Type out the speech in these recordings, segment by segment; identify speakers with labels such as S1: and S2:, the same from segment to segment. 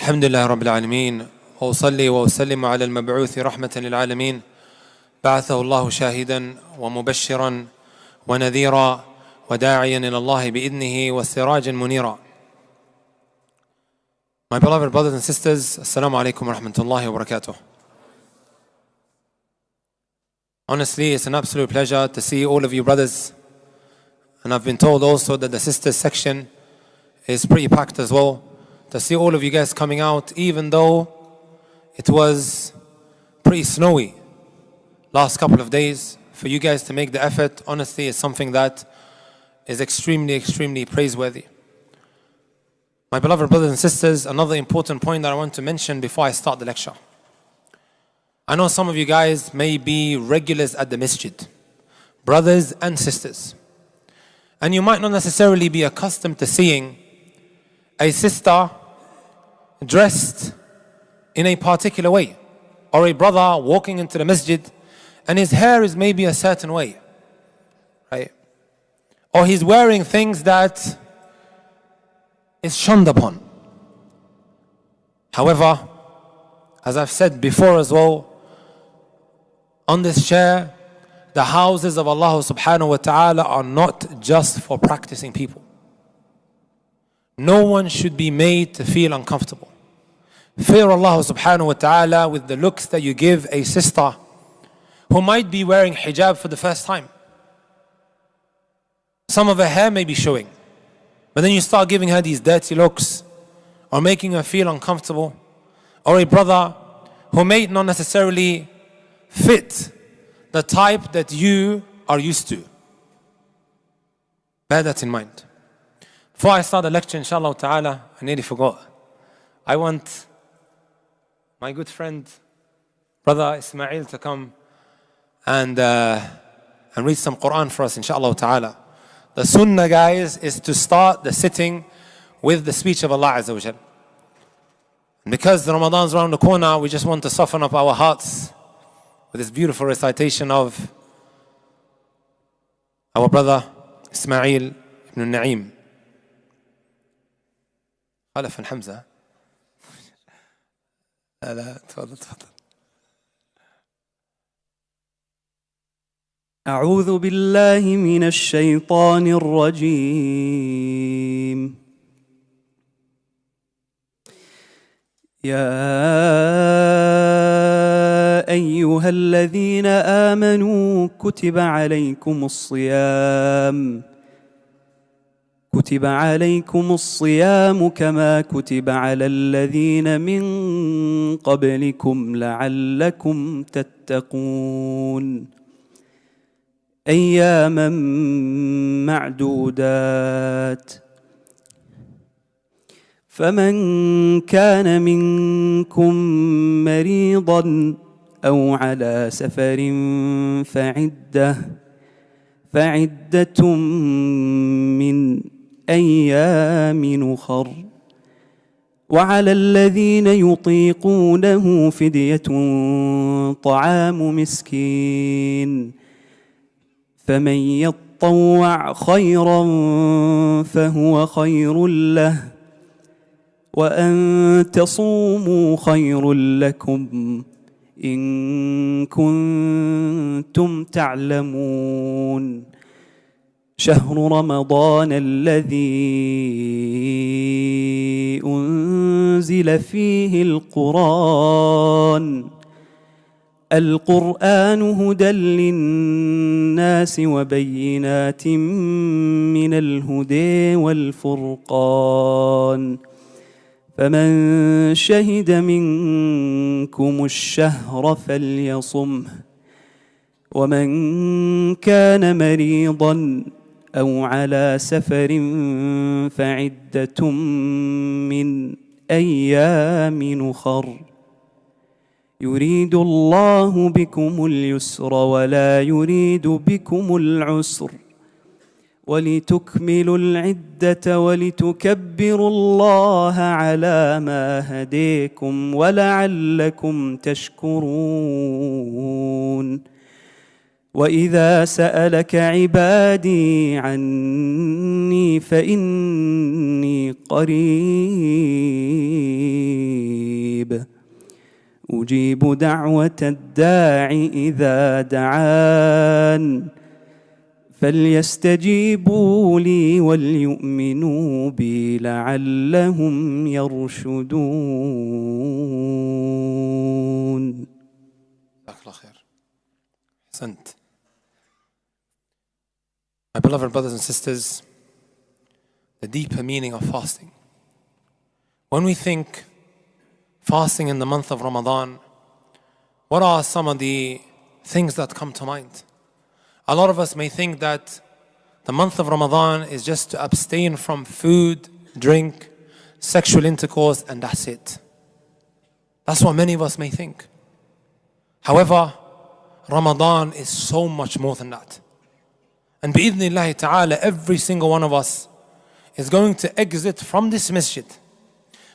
S1: الحمد لله رب العالمين، وأصلي وأسلم على المبعوث رحمة للعالمين، بعثه الله شاهدا ومبشرا ونذيرا وداعيا إلى الله بإذنه وسراجا منيرا. My beloved brothers and sisters, Assalamu alaikum wa rahmatullahi wa barakatuh. Honestly, it's an absolute pleasure to see all of you brothers, and I've been told also that the sisters section is pretty packed as well. To see all of you guys coming out, even though it was pretty snowy last couple of days, for you guys to make the effort, honestly, is something that is extremely praiseworthy. My beloved brothers and sisters, another important point that I want to mention before I start the lecture. I know some of you guys may be regulars at the masjid, brothers and sisters, and you might not necessarily be accustomed to seeing a sister dressed in a particular way, or a brother walking into the masjid and his hair is maybe a certain way, right? Or he's wearing things that is shunned upon. However, as I've said before as well, on this chair, the houses of Allah subhanahu wa ta'ala are not just for practicing people. No one should be made to feel uncomfortable. Fear Allah subhanahu wa ta'ala with the looks that you give a sister who might be wearing hijab for the first time. Some of her hair may be showing, but then you start giving her these dirty looks or making her feel uncomfortable. Or a brother who may not necessarily fit the type that you are used to. Bear that in mind. Before I start the lecture, inshallah ta'ala, I nearly forgot. I want my good friend, brother Ismail, to come and read some Quran for us, inshallah ta'ala. The sunnah, guys, is to start the sitting with the speech of Allah Azza wa Jal. And because the Ramadan's around the corner, we just want to soften up our hearts with this beautiful recitation of our brother Ismail ibn Na'im. خلف حمزة. لا تفضل.
S2: أعوذ بالله من الشيطان الرجيم. يا أيها الذين آمنوا كتب عليكم الصيام كما كتب على الذين من قبلكم لعلكم تتقون أياما معدودات فمن كان منكم مريضا أو على سفر فعدة من أيام أخر وعلى الذين يطيقونه فدية طعام مسكين فمن يطوع خيرا فهو خير له وأن تصوموا خير لكم إن كنتم تعلمون شهر رمضان الذي أنزل فيه القرآن هدى للناس وبينات من الهدى والفرقان فمن شهد منكم الشهر فليصمه ومن كان مريضا أو على سفر فعدة من أيام أخر يريد الله بكم اليسر ولا يريد بكم العسر ولتكملوا العدة ولتكبروا الله على ما هديكم ولعلكم تشكرون وإذا سألك عبادي عني فإني قريب أجيب دعوة الداع إذا دعان فليستجيبوا لي وليؤمنوا بي لعلهم يرشدون.
S1: جزاك الله خير. أحسنت. My beloved brothers and sisters, the deeper meaning of fasting. When we think fasting in the month of Ramadan, what are some of the things that come to mind? A lot of us may think that the month of Ramadan is just to abstain from food, drink, sexual intercourse, and that's it. That's what many of us may think. However, Ramadan is so much more than that. And bi'idhnillahi ta'ala, every single one of us is going to exit from this masjid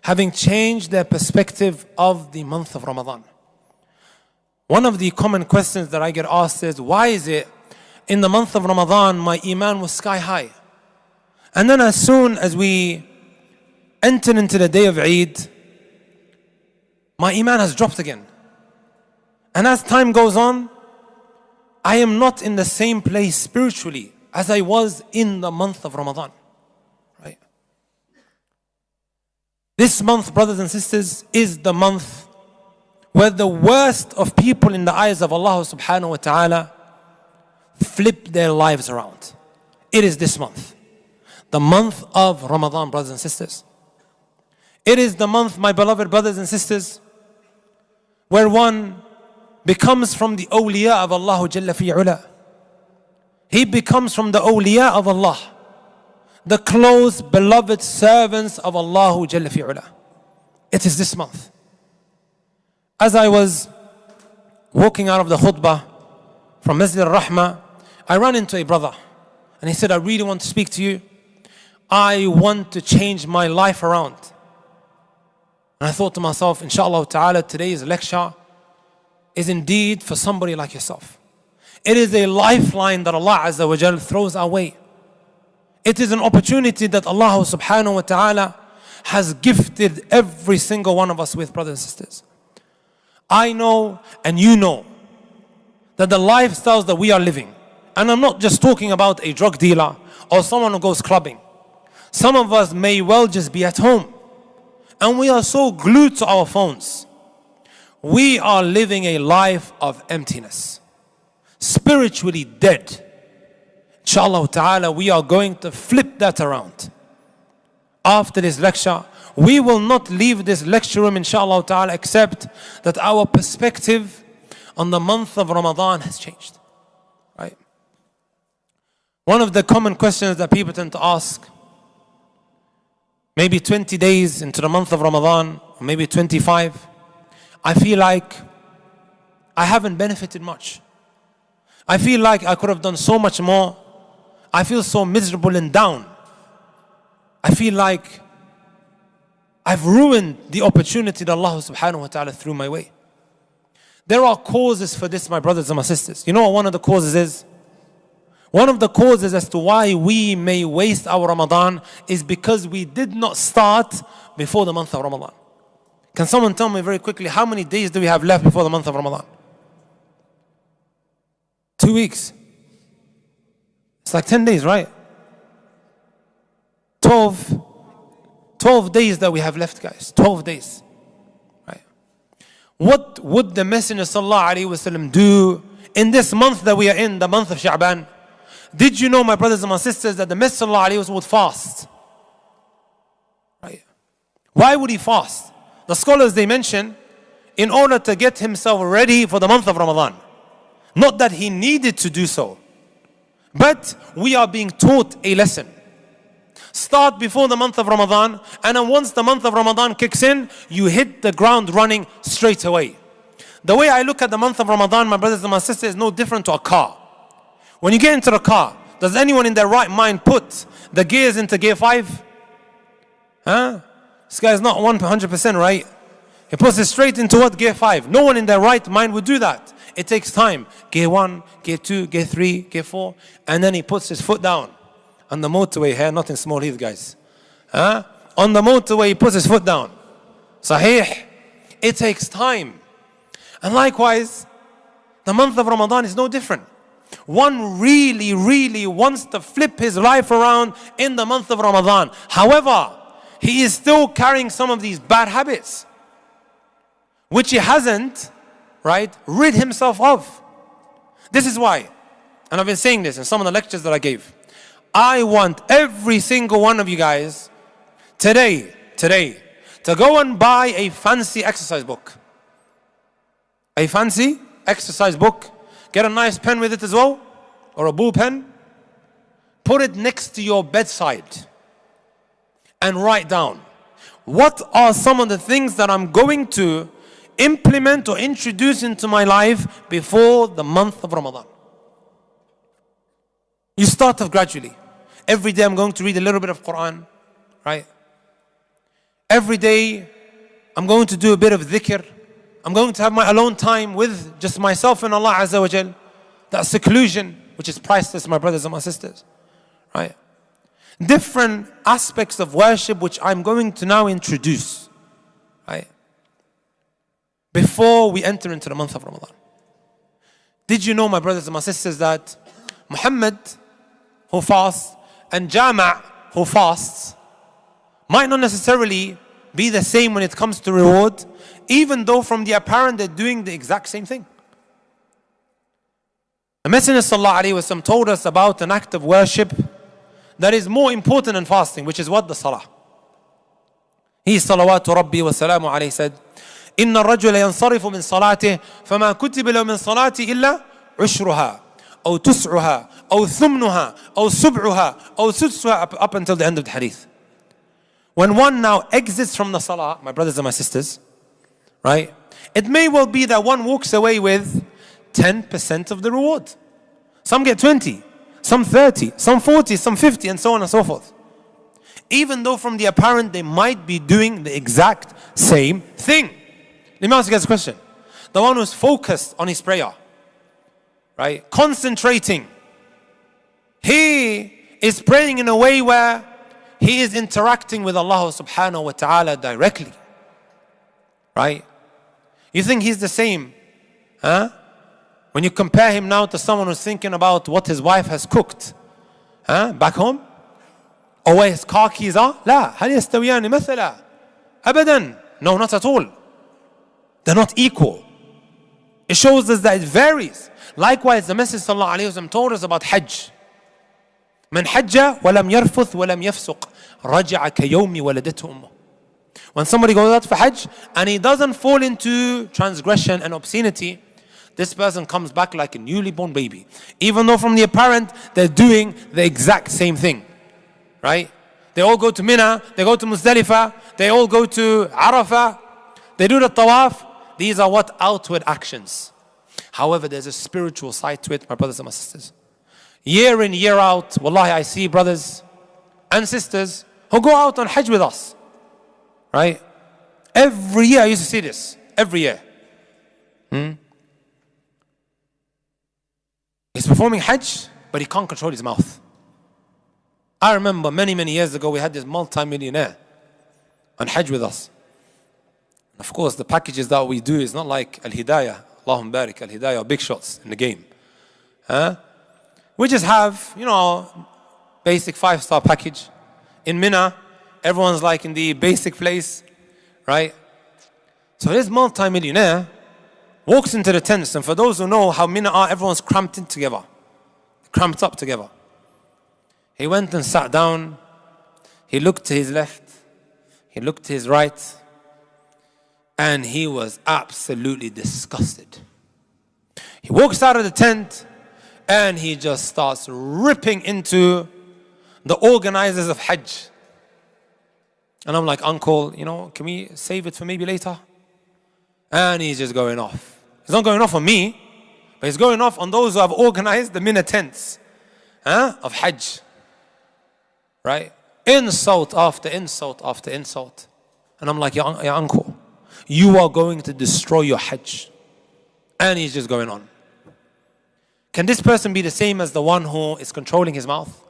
S1: having changed their perspective of the month of Ramadan. One of the common questions that I get asked is, why is it in the month of Ramadan my iman was sky high, and then as soon as we enter into the day of Eid, my iman has dropped again? And as time goes on, I am not in the same place spiritually as I was in the month of Ramadan. Right? This month, brothers and sisters, is the month where the worst of people in the eyes of Allah subhanahu wa ta'ala flip their lives around. It is this month, the month of Ramadan, brothers and sisters. It is the month, my beloved brothers and sisters, where one becomes from the awliya of Allah Jalla fi'ula. He becomes from the awliya of Allah, the close beloved servants of Allah Jalla fi'ula. It is this month. As I was walking out of the khutbah from Masjid al-Rahmah, I ran into a brother and he said, I really want to speak to you. I want to change my life around. And I thought to myself, inshallah ta'ala, today's lecture is indeed for somebody like yourself. It is a lifeline that Allah Azza wa Jal throws our way. It is an opportunity that Allah subhanahu wa ta'ala has gifted every single one of us with, brothers and sisters. I know and you know that the lifestyles that we are living, and I'm not just talking about a drug dealer or someone who goes clubbing. Some of us may well just be at home and we are so glued to our phones. We are living a life of emptiness, spiritually dead. Inshallah ta'ala, we are going to flip that around. After this lecture, we will not leave this lecture room, inshallah ta'ala, except that our perspective on the month of Ramadan has changed. Right? One of the common questions that people tend to ask, maybe 20 days into the month of Ramadan, or maybe 25, I feel like I haven't benefited much. I feel like I could have done so much more. I feel so miserable and down. I feel like I've ruined the opportunity that Allah subhanahu wa ta'ala threw my way. There are causes for this, my brothers and my sisters. You know what one of the causes is? One of the causes as to why we may waste our Ramadan is because we did not start before the month of Ramadan. Can someone tell me very quickly, how many days do we have left before the month of Ramadan? 2 weeks. It's like 10 days, right? 12 days that we have left, guys. 12 days. Right? What would the Messenger sallallahu alaihi wasallam do in this month that we are in, the month of Sha'ban? Did you know, my brothers and my sisters, that the Messenger sallallahu alaihi wasallam would fast? Right? Why would he fast? The scholars, they mention, in order to get himself ready for the month of Ramadan. Not that he needed to do so, but we are being taught a lesson. Start before the month of Ramadan, and then once the month of Ramadan kicks in, you hit the ground running straight away. The way I look at the month of Ramadan, my brothers and my sisters, is no different to a car. When you get into the car, does anyone in their right mind put the gears into gear 5? Huh? This guy's not 100% right. He puts it straight into what? Gear 5. No one in their right mind would do that. It takes time. Gear 1, gear 2, gear 3, gear 4. And then he puts his foot down. On the motorway here, not in Small Heath, guys. Huh? On the motorway, he puts his foot down. Sahih. It takes time. And likewise, the month of Ramadan is no different. One really, really wants to flip his life around in the month of Ramadan. However, he is still carrying some of these bad habits, which he hasn't, rid himself of. This is why, and I've been saying this in some of the lectures that I gave, I want every single one of you guys today, to go and buy a fancy exercise book. A fancy exercise book. Get a nice pen with it as well, or a ball pen. Put it next to your bedside and write down, what are some of the things that I'm going to implement or introduce into my life before the month of Ramadan. You start off gradually. Every day I'm going to read a little bit of Quran, right? Every day I'm going to do a bit of dhikr. I'm going to have my alone time with just myself and Allah Azza wa Jal. That seclusion, which is priceless, my brothers and my sisters, right? Different aspects of worship which I'm going to now introduce, right? Before we enter into the month of Ramadan. Did you know, my brothers and my sisters, that Muhammad, who fasts, and Jama', who fasts, might not necessarily be the same when it comes to reward, even though from the apparent they're doing the exact same thing. The Messenger sallallahu alaihi wasallam told us about an act of worship that is more important than fasting, which is what? The salah. He salawatu rabbi wa salamu alayhi said, إن الرجل ينصرف من صلاته فما كتب له من صلاته إلا عشرها أو تسعها أو ثمنها أو سبعها أو سدسها, up until the end of the hadith. When one now exits from the salah, my brothers and my sisters, right? It may well be that one walks away with 10% of the reward. Some get 20, some 30, some 40, some 50, and so on and so forth. Even though from the apparent they might be doing the exact same thing. Let me ask you guys a question. The one who's focused on his prayer, right? Concentrating. He is praying in a way where he is interacting with Allah subhanahu wa ta'ala directly. Right? You think he's the same? Huh? When you compare him now to someone who's thinking about what his wife has cooked, back home, or where his car keys are, لا هل يستويان مثلا أبدا. No, not at all. They're not equal. It shows us that it varies. Likewise, the Messenger sallallahu alaihi wasallam told us about Hajj. من حج ولم يرفث ولم يفسق رجع كيوم ولدته أمه. When somebody goes out for Hajj and he doesn't fall into transgression and obscenity, this person comes back like a newly born baby. Even though from the apparent they're doing the exact same thing. Right? They all go to Mina, they go to Muzdalifah, they all go to Arafah, they do the tawaf. These are what? Outward actions. However, there's a spiritual side to it, my brothers and my sisters. Year in, year out, wallahi, I see brothers and sisters who go out on Hajj with us. Right? Every year I used to see this. Every year. He's performing Hajj, but he can't control his mouth. I remember many, many years ago we had this multi-millionaire on Hajj with us. Of course, the packages that we do is not like Al-Hidayah, Allahumma barik, Al-Hidayah, or big shots in the game. We just have, basic 5-star package. In Mina, everyone's like in the basic place, right? So this multi-millionaire walks into the tents, and for those who know how Mina are, everyone's cramped up together. He went and sat down. He looked to his left. He looked to his right. And he was absolutely disgusted. He walks out of the tent and he just starts ripping into the organizers of Hajj. And I'm like, uncle, can we save it for maybe later? And he's just going off. He's not going off on me, but he's going off on those who have organized the Mina tents of Hajj. Right? Insult after insult after insult. And I'm like, yeah, uncle, you are going to destroy your Hajj. And he's just going on. Can this person be the same as the one who is controlling his mouth?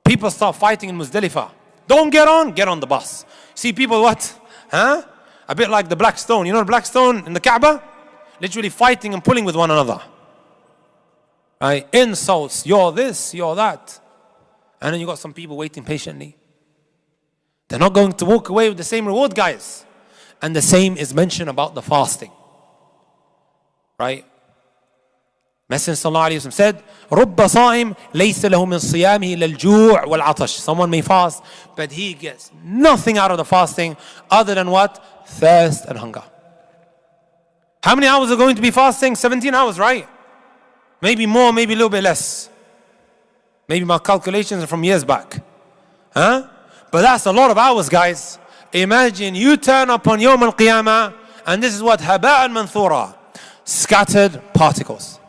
S1: People start fighting in Muzdalifah. Don't get on the bus. See people what? A bit like the black stone. You know the black stone in the Kaaba? literally fighting and pulling with one another. Right? Insults, you're this, you're that. And then you got some people waiting patiently. They're not going to walk away with the same reward, guys. And the same is mentioned about the fasting. Right? Messenger sallallahu alayhi wa sallam said, رُبَّ صَائِمْ لَيْسَ لَهُ مِنْ صِيَامِهِ إِلَّا الْجُوعُ وَالْعَطَشِ. Someone may fast, but he gets nothing out of the fasting other than what? Thirst and hunger. How many hours are going to be fasting? 17 hours, right? Maybe more, maybe a little bit less. Maybe my calculations are from years back. Huh? But that's a lot of hours, guys. Imagine you turn up on Yawm al-Qiyamah, and this is what? Haba'an manthura. Scattered particles.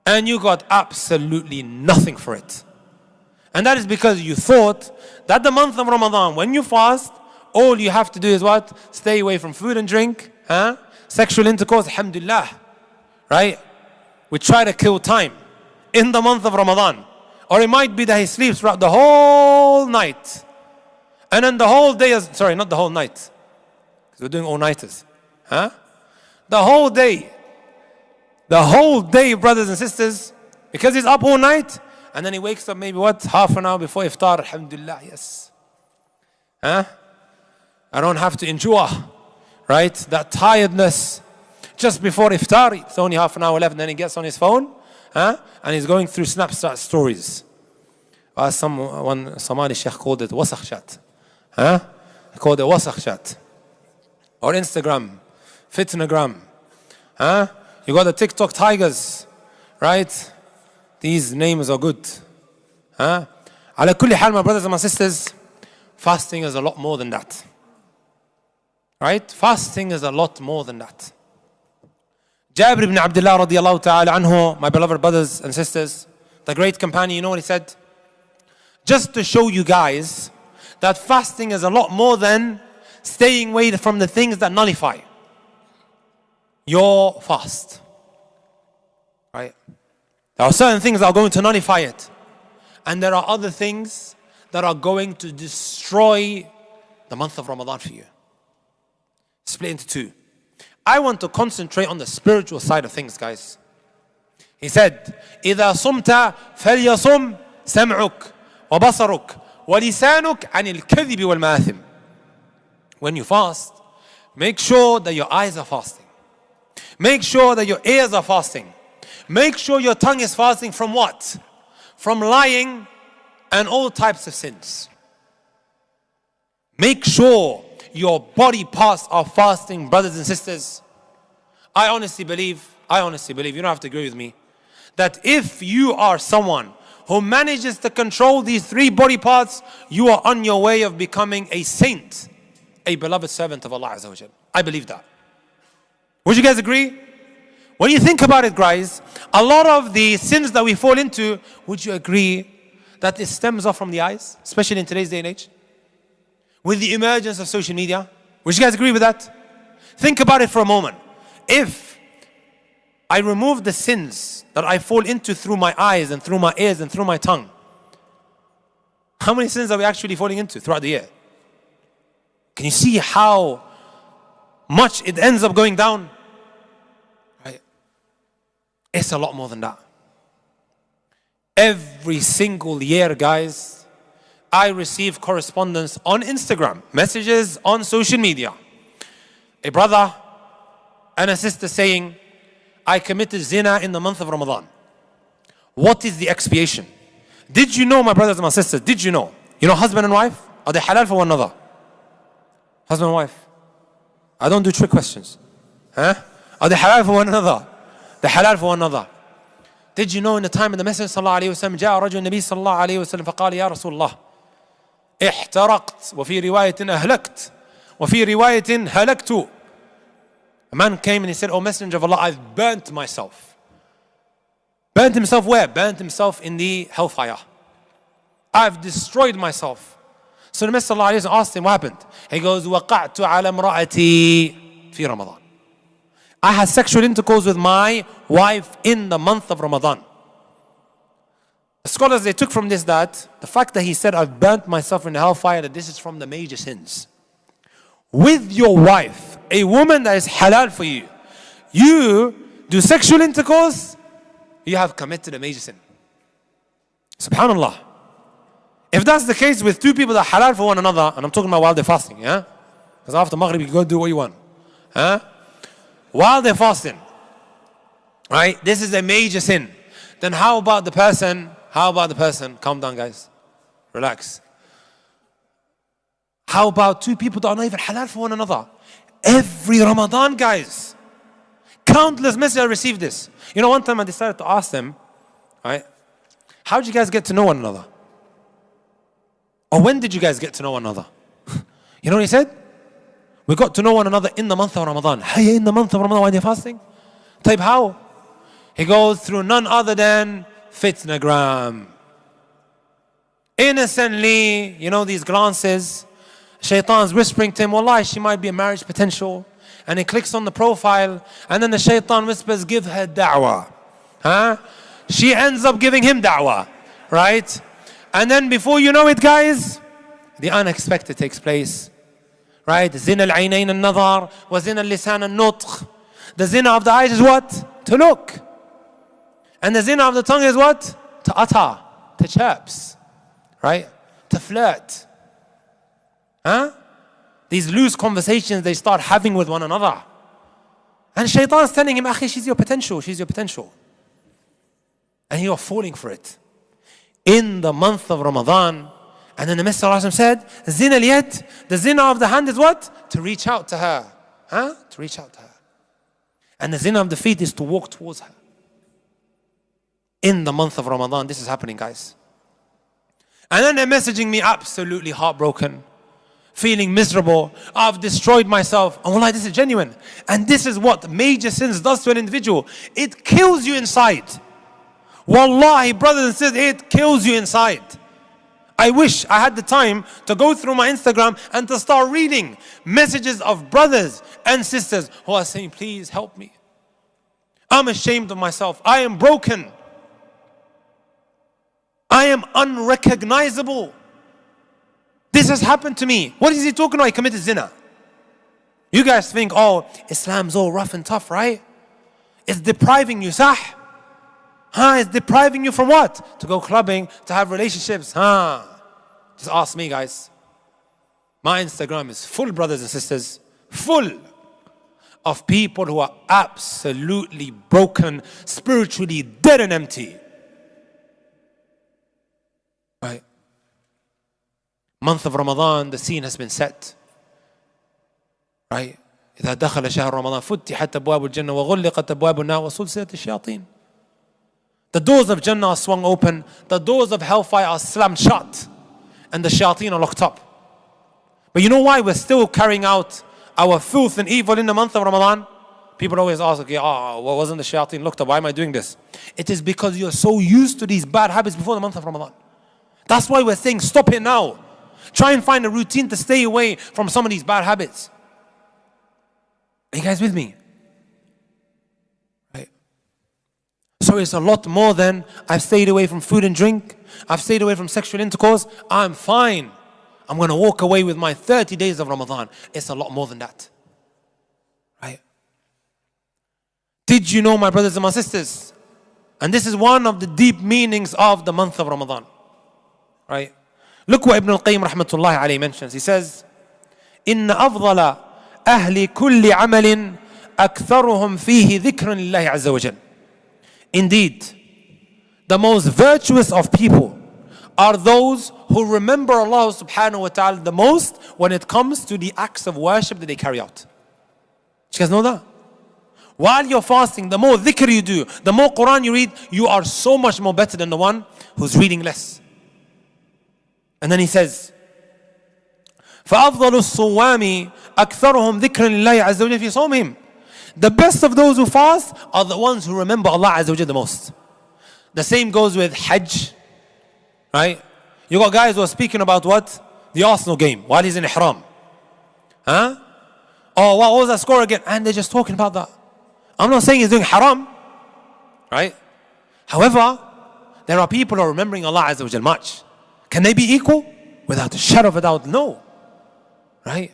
S1: And you got absolutely nothing for it. And that is because you thought that the month of Ramadan, when you fast, all you have to do is what? Stay away from food and drink. Huh? Sexual intercourse, alhamdulillah. Right? We try to kill time in the month of Ramadan. Or it might be that he sleeps throughout the whole night. And then the whole day is, sorry, not the whole night. Because we're doing all-nighters. Huh? The whole day. The whole day, brothers and sisters. Because he's up all night. And then he wakes up maybe what? Half an hour before iftar. Alhamdulillah, yes. Huh? I don't have to endure, right? That tiredness just before iftar. It's only half an hour left, and then he gets on his phone, and he's going through Snapchat stories. One Somali sheikh called it wasakh chat. He called it wasakh chat. Or Instagram, fitnagram. You got the TikTok tigers, right? These names are good. Ala kulli hal, my brothers and my sisters, fasting is a lot more than that. Right? Fasting is a lot more than that. Jabir ibn Abdullah radiallahu ta'ala anhu, my beloved brothers and sisters, the great companion, you know what he said? Just to show you guys that fasting is a lot more than staying away from the things that nullify your fast. Right? There are certain things that are going to nullify it. And there are other things that are going to destroy the month of Ramadan for you. Split into two. I want to concentrate on the spiritual side of things, guys. He said, إِذَا صُمْتَ فَلْيَصُمْ سَمْعُكَ وَبَصَرُكَ وَلِسَانُكَ عَنِ الْكَذِبِ وَالْمَاثِمِ. When you fast, make sure that your eyes are fasting. Make sure that your ears are fasting. Make sure your tongue is fasting from what? From lying and all types of sins. Make sure your body parts are fasting, brothers and sisters. I honestly believe, you don't have to agree with me, that if you are someone who manages to control these three body parts, you are on your way of becoming a saint, a beloved servant of Allah Azza wa Jal. I believe that. Would you guys agree? When you think about it, guys, a lot of the sins that we fall into, would you agree that it stems off from the eyes, especially in today's day and age? With the emergence of social media. Would you guys agree with that? Think about it for a moment. If I remove the sins that I fall into through my eyes and through my ears and through my tongue, how many sins are we actually falling into throughout the year? Can you see how much it ends up going down? Right? It's a lot more than that. Every single year, guys, I receive correspondence on Instagram, messages on social media. A brother and a sister saying, I committed zina in the month of Ramadan. What is the expiation? Did you know, my brothers and my sisters, did you know? You know husband and wife? Are they halal for one another? Husband and wife. I don't do trick questions. Are they halal for one another? They're halal for one another. Did you know in the time of the Messenger sallallahu alayhi wa sallam, جاء رجل النبي صلى الله عليه وسلم فقال يا رسول الله احترقت وفي رواية أهلكت وفي رواية هلكت. A man came and he said, "O Messenger of Allah, I've burnt myself." Burnt himself where? Burnt himself in the hellfire. I've destroyed myself. So the Messenger of Allah asked him, what happened? He goes, وَقَعْتُ عَلَى امْرَأَتِي فِي رَمَضَانَ. I had sexual intercourse with my wife in the month of Ramadan. The scholars, they took from this that the fact that he said, I've burnt myself in the hellfire, that this is from the major sins. With your wife, a woman that is halal for you, you do sexual intercourse, you have committed a major sin. Subhanallah. If that's the case with two people that are halal for one another, and I'm talking about while they're fasting, yeah? Because after Maghrib, you can go do what you want. Huh? While they're fasting, right? This is a major sin. Then how about the person? Calm down, guys. Relax. How about two people that are not even halal for one another? Every Ramadan, guys, countless messages I received this. You know, one time I decided to ask them, right? How did you guys get to know one another? Or when did you guys get to know one another? You know what he said? We got to know one another in the month of Ramadan. Hey, in the month of Ramadan when you're fasting? Type how? He goes through none other than Fitnagram. Innocently, you know, these glances. Shaitan's whispering to him, wallahi, she might be a marriage potential. And he clicks on the profile, and then the shaitan whispers, give her da'wah. Huh? She ends up giving him da'wah. Right? And then before you know it, guys, the unexpected takes place. Right? Zina al-aynayn al-nadhar, wa zina al-lisan al-nutq. The zina of the eyes is what? To look. And the zina of the tongue is what? To utter, to chirps. Right? To flirt. Huh? These loose conversations they start having with one another. And shaitan's telling him, Akhi, she's your potential. And you're falling for it. In the month of Ramadan, and then the Messenger said, Zina al-yad, the zina of the hand is what? To reach out to her. Huh? To reach out to her. And the zina of the feet is to walk towards her. In the month of Ramadan, this is happening, guys. And then they're messaging me absolutely heartbroken, feeling miserable. I've destroyed myself. And wallahi, this is genuine. And this is what major sins does to an individual. It kills you inside. Wallahi, brothers and sisters, it kills you inside. I wish I had the time to go through my Instagram and to start reading messages of brothers and sisters who are saying, please help me. I'm ashamed of myself. I am broken. I am unrecognizable. This has happened to me. What is he talking about? He committed zina. You guys think, oh, Islam's all rough and tough, right? It's depriving you, sah? It's depriving you from what? To go clubbing, to have relationships, Just ask me, guys. My Instagram is full, brothers and sisters, full of people who are absolutely broken, spiritually dead and empty. Right? Month of Ramadan, the scene has been set. Right? إذا دخل شهر رمضان فتحت أبواب الجنة وغلقت أبواب النار وسلسلة الشياطين. The doors of Jannah are swung open, the doors of hellfire are slammed shut, and the shayateen are locked up. But you know why we're still carrying out our filth and evil in the month of Ramadan? People always ask, okay, wasn't the shayateen locked up? Why am I doing this? It is because you're so used to these bad habits before the month of Ramadan. That's why we're saying, stop it now. Try and find a routine to stay away from some of these bad habits. Are you guys with me? Right. So it's a lot more than I've stayed away from food and drink. I've stayed away from sexual intercourse. I'm fine. I'm going to walk away with my 30 days of Ramadan. It's a lot more than that. Right? Did you know, my brothers and my sisters? And this is one of the deep meanings of the month of Ramadan. Right? Look what Ibn al-Qayyim rahmatullahi alayhi mentions. He says, إن أفضل أهل كل عمل أكثرهم فيه ذكر لله عز وجل. Indeed, the most virtuous of people are those who remember Allah subhanahu wa ta'ala the most when it comes to the acts of worship that they carry out. You guys know that? While you're fasting, the more dhikr you do, the more Quran you read, you are so much more better than the one who's reading less. And then he says, فَأَفْضَلُ الصُّوَّامِ أَكْثَرُهُمْ ذِكْرًا لِلَّهِ عَزَّ وَجَلَّ فِي صَوْمِهِمْ. The best of those who fast are the ones who remember Allah Azza wa Jalla the most. The same goes with Hajj. Right? You got guys who are speaking about what? The Arsenal game while he's in Ihram. Oh, what was that score again? And they're just talking about that. I'm not saying he's doing haram. Right? However, there are people who are remembering Allah Azza wa Jalla much. Can they be equal? Without a shadow of a doubt, no. Right?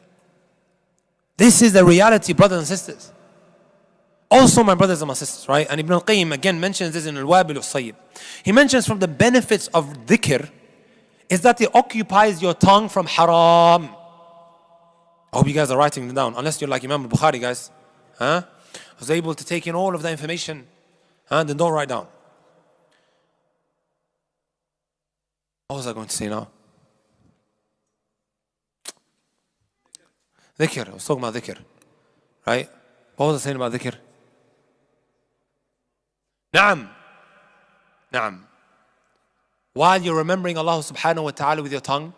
S1: This is the reality, brothers and sisters. Also, my brothers and my sisters, right? And Ibn al-Qayyim again mentions this in Al-Wabil al-Sayyib. He mentions from the benefits of dhikr is that it occupies your tongue from haram. I hope you guys are writing them down, unless you're like Imam al-Bukhari, guys. Huh? Was able to take in all of the information. Then don't write down. What was I going to say now? Dhikr. I was talking about dhikr. Right? What was I saying about dhikr? Naam. Naam. While you're remembering Allah subhanahu wa ta'ala with your tongue,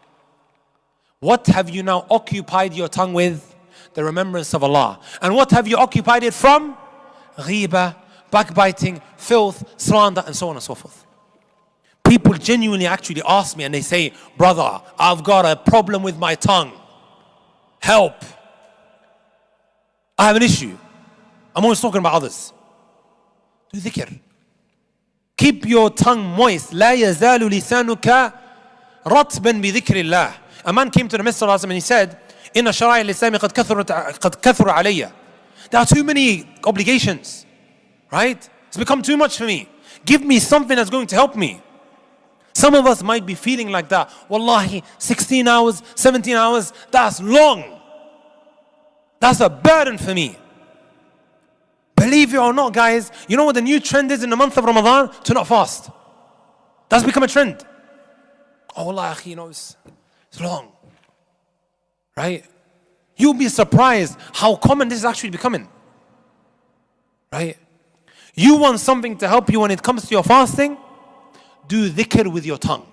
S1: what have you now occupied your tongue with? The remembrance of Allah. And what have you occupied it from? Ghiba, backbiting, filth, slander, and so on and so forth. People genuinely actually ask me and they say, brother, I've got a problem with my tongue. Help. I have an issue. I'm always talking about others. Do dhikr. Keep your tongue moist. لا يزال لسانك رطبا بذكر الله. A man came to the Messenger and he said, إن شرائع الإسلام قد كثر علي. There are too many obligations. Right? It's become too much for me. Give me something that's going to help me. Some of us might be feeling like that. Wallahi, 16 hours, 17 hours, that's long. That's a burden for me. Believe it or not, guys, you know what the new trend is in the month of Ramadan? To not fast. That's become a trend. Oh, Allah, you know, it's long. Right? You'll be surprised how common this is actually becoming. Right? You want something to help you when it comes to your fasting? Do dhikr with your tongue.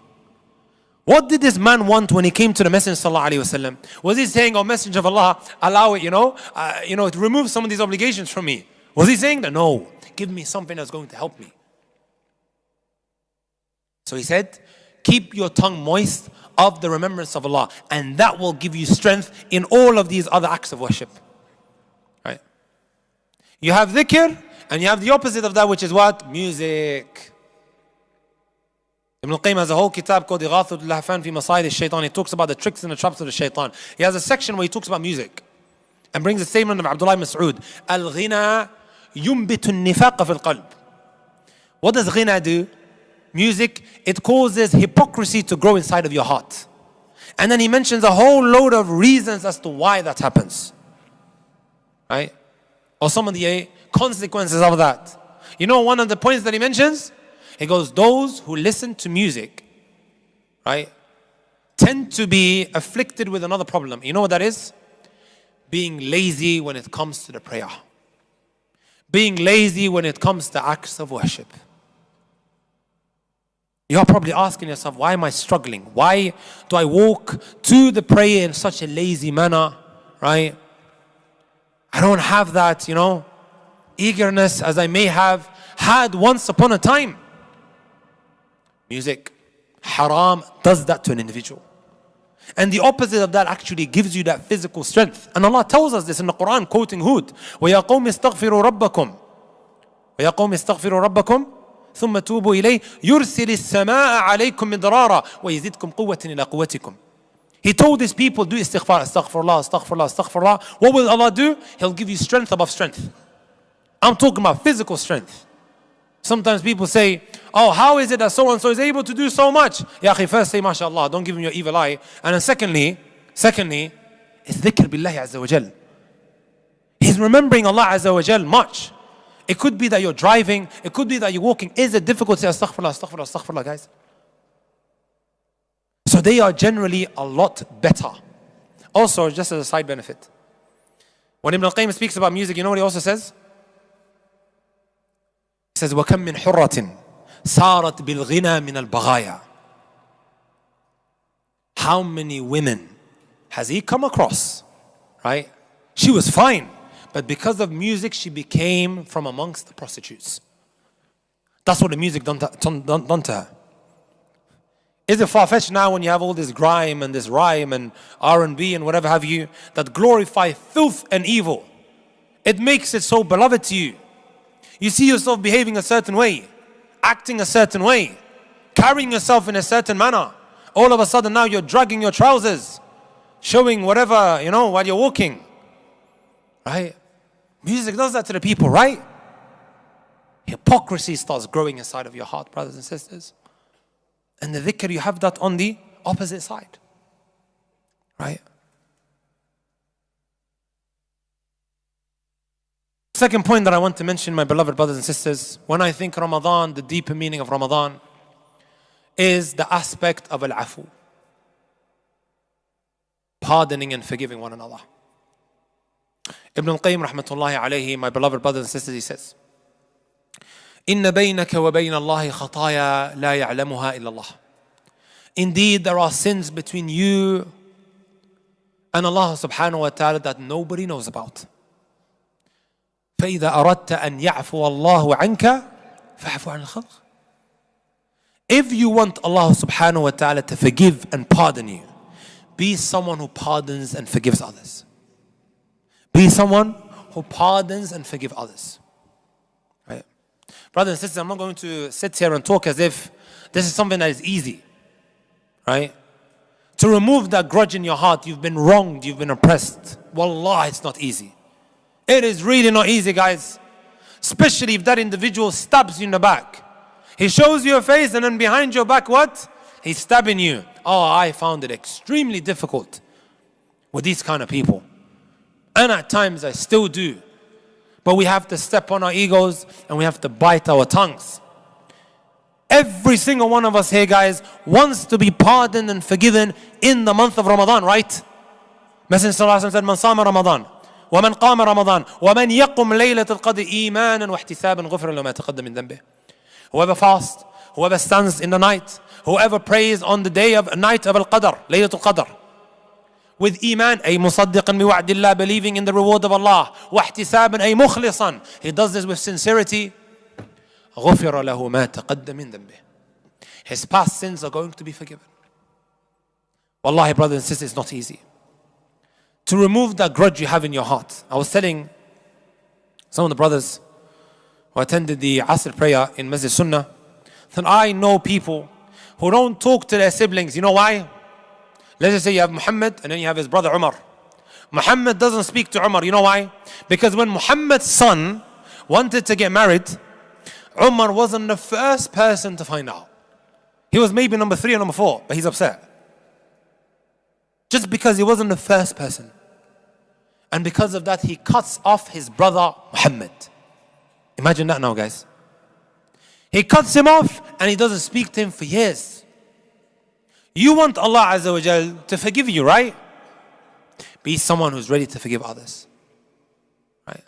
S1: What did this man want when he came to the Messenger sallallahu alaihi wasallam? Was he saying, "Oh, Messenger of Allah, allow it, to remove some of these obligations from me"? Was he saying that? No, give me something that's going to help me. So he said, keep your tongue moist of the remembrance of Allah, and that will give you strength in all of these other acts of worship. Right? You have dhikr, and you have the opposite of that, which is what? Music. Ibn al-Qayyim has a whole kitab called Ighathatul Lahfan fi Masayid al-Shaytan. He talks about the tricks and the traps of the shaitan. He has a section where he talks about music and brings a statement of Abdullah ibn Mas'ud. Al-ghina yumbitu an-nifaq fi al-qalb. What does ghina do? Music, it causes hypocrisy to grow inside of your heart. And then he mentions a whole load of reasons as to why that happens. Right? Or some of the consequences of that. You know one of the points that he mentions? He goes, those who listen to music, right, tend to be afflicted with another problem. You know what that is? Being lazy when it comes to the prayer. Being lazy when it comes to acts of worship. You're probably asking yourself, why am I struggling? Why do I walk to the prayer in such a lazy manner, right? I don't have that, eagerness as I may have had once upon a time. Music, haram, does that to an individual. And the opposite of that actually gives you that physical strength. And Allah tells us this in the Quran, quoting Hud. وَيَا قَوْمِ اسْتَغْفِرُوا رَبَّكُمْ وَيَا قَوْمِ اسْتَغْفِرُوا رَبَّكُمْ ثُمَّ تُوبُوا إِلَيْهِ يُرْسِلِ السَّمَاءَ عَلَيْكُمْ مِدْرَارًا وَيَزِدْكُمْ قُوَّةً إِلَىٰ قُوَّتِكُمْ. He told his people, do istighfar, astaghfirullah, astaghfirullah, astaghfirullah. What will Allah do? He'll give you strength above strength. I'm talking about physical strength. Sometimes people say, oh, how is it that so-and-so is able to do so much? Ya akhi, first say, mashallah, don't give him your evil eye. And then secondly, it's dhikr billahi azza wa jal. He's remembering Allah azza wa jal much. It could be that you're driving, it could be that you're walking. Is it difficult to say astaghfirullah, astaghfirullah, astaghfirullah, guys? So they are generally a lot better. Also, just as a side benefit, when Ibn al-Qayyim speaks about music, you know what he also says? He says, وَكَمْ مِنْ حُرَّةٍ صَارَتْ بِالْغِنَى مِنَ الْبَغَايَا. How many women has he come across, right? She was fine, but because of music, she became from amongst the prostitutes. That's what the music done to her. Is it far-fetched now when you have all this grime and this rhyme and R&B and whatever have you that glorify filth and evil? It makes it so beloved to you. You see yourself behaving a certain way, acting a certain way, carrying yourself in a certain manner. All of a sudden now you're dragging your trousers, showing whatever, while you're walking. Right? Music does that to the people, right? hypocrisy starts growing inside of your heart, brothers and sisters. And the dhikr, you have that on the opposite side. Right? Second point that I want to mention, my beloved brothers and sisters, when I think Ramadan, the deeper meaning of Ramadan is the aspect of al-afu. Pardoning and forgiving one another. Ibn al-Qayyim rahmatullahi alayhi, my beloved brothers and sisters, he says, إِنَّ بَيْنَكَ وَبَيْنَ اللَّهِ خَطَايَا لَا يَعْلَمُهَا إِلَّا اللَّهِ. Indeed, there are sins between you and Allah subhanahu wa ta'ala that nobody knows about. فإذا أردت أن يعفو الله عنك فاعف عن الخلق. If you want Allah subhanahu wa ta'ala to forgive and pardon you, be someone who pardons and forgives others. Be someone who pardons and forgives others. Right? Brothers and sisters, I'm not going to sit here and talk as if this is something that is easy. Right? To remove that grudge in your heart, you've been wronged, you've been oppressed. Wallah, it's not easy. It is really not easy, guys. Especially if that individual stabs you in the back. He shows you a face and then behind your back, what? He's stabbing you. Oh, I found it extremely difficult with these kind of people. And at times I still do. But we have to step on our egos and we have to bite our tongues. Every single one of us here, guys, wants to be pardoned and forgiven in the month of Ramadan, right? Messenger sallallahu alaihi wasallam said, "Man sama Ramadan, wa man qama Ramadan, wa man yaqum laylatul qadr imanan wa ihtisaban ghufira lahu ma taqaddama min dhanbihi." Whoever fasts, whoever stands in the night, whoever prays on the day of night of al-Qadr, Laylatul Qadr, with iman, ay musaddiqan bi wa'dillah, believing in the reward of Allah, wa ihtisaban, ay mukhlisan, he does this with sincerity, غُفِرَ لَهُ مَا تَقَدَّمَ مِن ذَنبِهِ. His past sins are going to be forgiven. Wallahi, brothers and sisters, it's not easy. To remove that grudge you have in your heart. I was telling some of the brothers who attended the Asr prayer in Masjid Sunnah that I know people who don't talk to their siblings. You know why? Let's just say you have Muhammad and then you have his brother Umar. Muhammad doesn't speak to Umar. You know why? Because when Muhammad's son wanted to get married, Umar wasn't the first person to find out. He was maybe number 3 or number 4, but he's upset. Just because he wasn't the first person. And because of that, he cuts off his brother Muhammad. Imagine that now, guys. He cuts him off and he doesn't speak to him for years. You want Allah Azza wa Jal to forgive you, right? Be someone who's ready to forgive others. Right?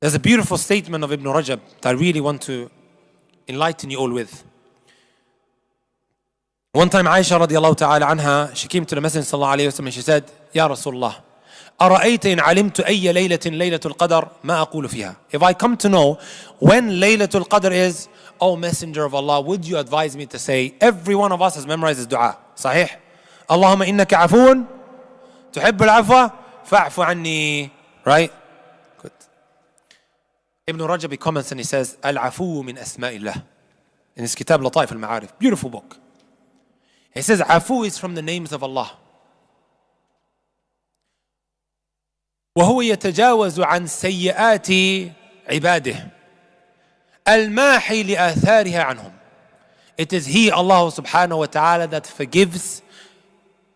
S1: There's a beautiful statement of Ibn Rajab that I really want to enlighten you all with. One time Aisha radiallahu ta'ala anha, she came to the Messenger sallallahu alayhi wa sallam and she said, Ya Rasulullah, أرأيت إن علمت أي ليلة ليلة القدر ما أقول فيها. If I come to know when Laylatul Qadr is, O Messenger of Allah, would you advise me to say, every one of us has memorized this dua. صحيح? اللهم إنك عفو تحب العفو فاعف عني. Right? Good. Ibn Rajab comments and he says, العفو من أسماء الله. In his kitab Lataif al-Ma'arif. Beautiful book. He says, Afu is from the names of Allah. وهو يتجاوز عن سيئات عباده الماحي لآثارها عنهم. It is He, Allah subhanahu wa ta'ala, that forgives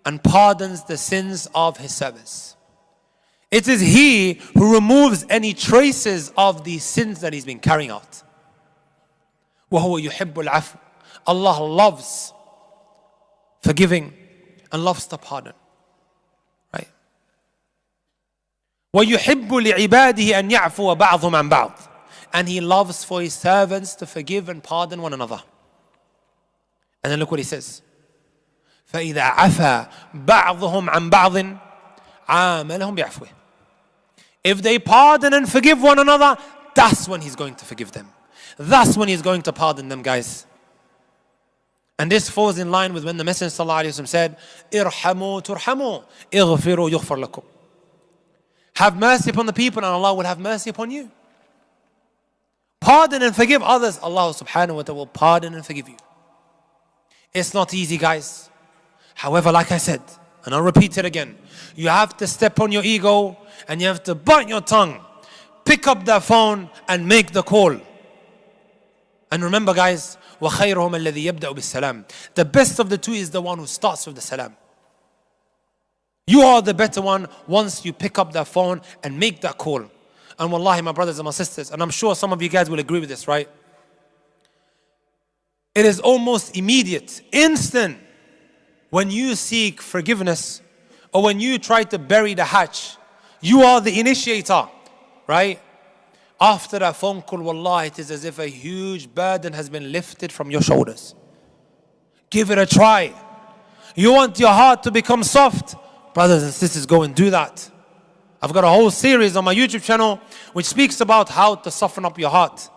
S1: and pardons the sins of His servants. It is He who removes any traces of the sins that He's been carrying out. وهو يحب العفو. Allah loves forgiving and loves to pardon. Right? وَيُحِبُّ لِعِبَادِهِ أَنْ يَعْفُوَ بَعْضُهُمْ عَنْ بَعْضٍ. And He loves for His servants to forgive and pardon one another. And then look what He says. فَإِذَا عَفَى بَعْضُهُمْ عَنْ بَعْضٍ عَامَلَهُمْ بِعَفْوِهِ. If they pardon and forgive one another, that's when He's going to forgive them. That's when He's going to pardon them, guys. And this falls in line with when the Messenger ﷺ said, "Irhamu turhamu, ighfiru yughfar lakum." Have mercy upon the people and Allah will have mercy upon you. Pardon and forgive others, Allah subhanahu wa ta'ala will pardon and forgive you. It's not easy, guys. However, like I said, and I'll repeat it again, you have to step on your ego and you have to bite your tongue. pick up their phone and make the call. And remember guys, وَخَيْرُهُمَ الَّذِي يَبْدَأُ بِالسَّلَامِ. The best of the two is the one who starts with the salam. You are the better one once you pick up that phone and make that call. And wallahi, my brothers and my sisters, and I'm sure some of you guys will agree with this, right? It is almost immediate, instant, when you seek forgiveness or when you try to bury the hatch. You are the initiator, right? After that phone call, wallahi, it is as if a huge burden has been lifted from your shoulders. Give it a try. You want your heart to become soft? Brothers and sisters, go and do that. I've got a whole series on my YouTube channel which speaks about how to soften up your heart.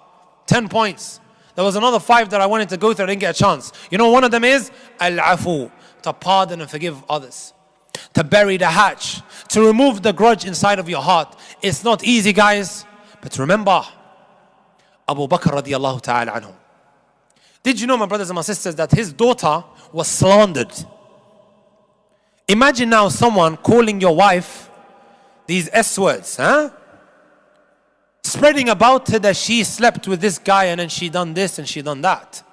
S1: 10 points. There was another 5 that I wanted to go through, I didn't get a chance. You know, one of them is al-afu, to pardon and forgive others. To bury the hatch, to remove the grudge inside of your heart. It's not easy, guys. But remember, Abu Bakr radiallahu ta'ala anhu. Did you know, my brothers and my sisters, that his daughter was slandered? Imagine now someone calling your wife these S words, huh? Spreading about her that she slept with this guy and then she done this and she done that.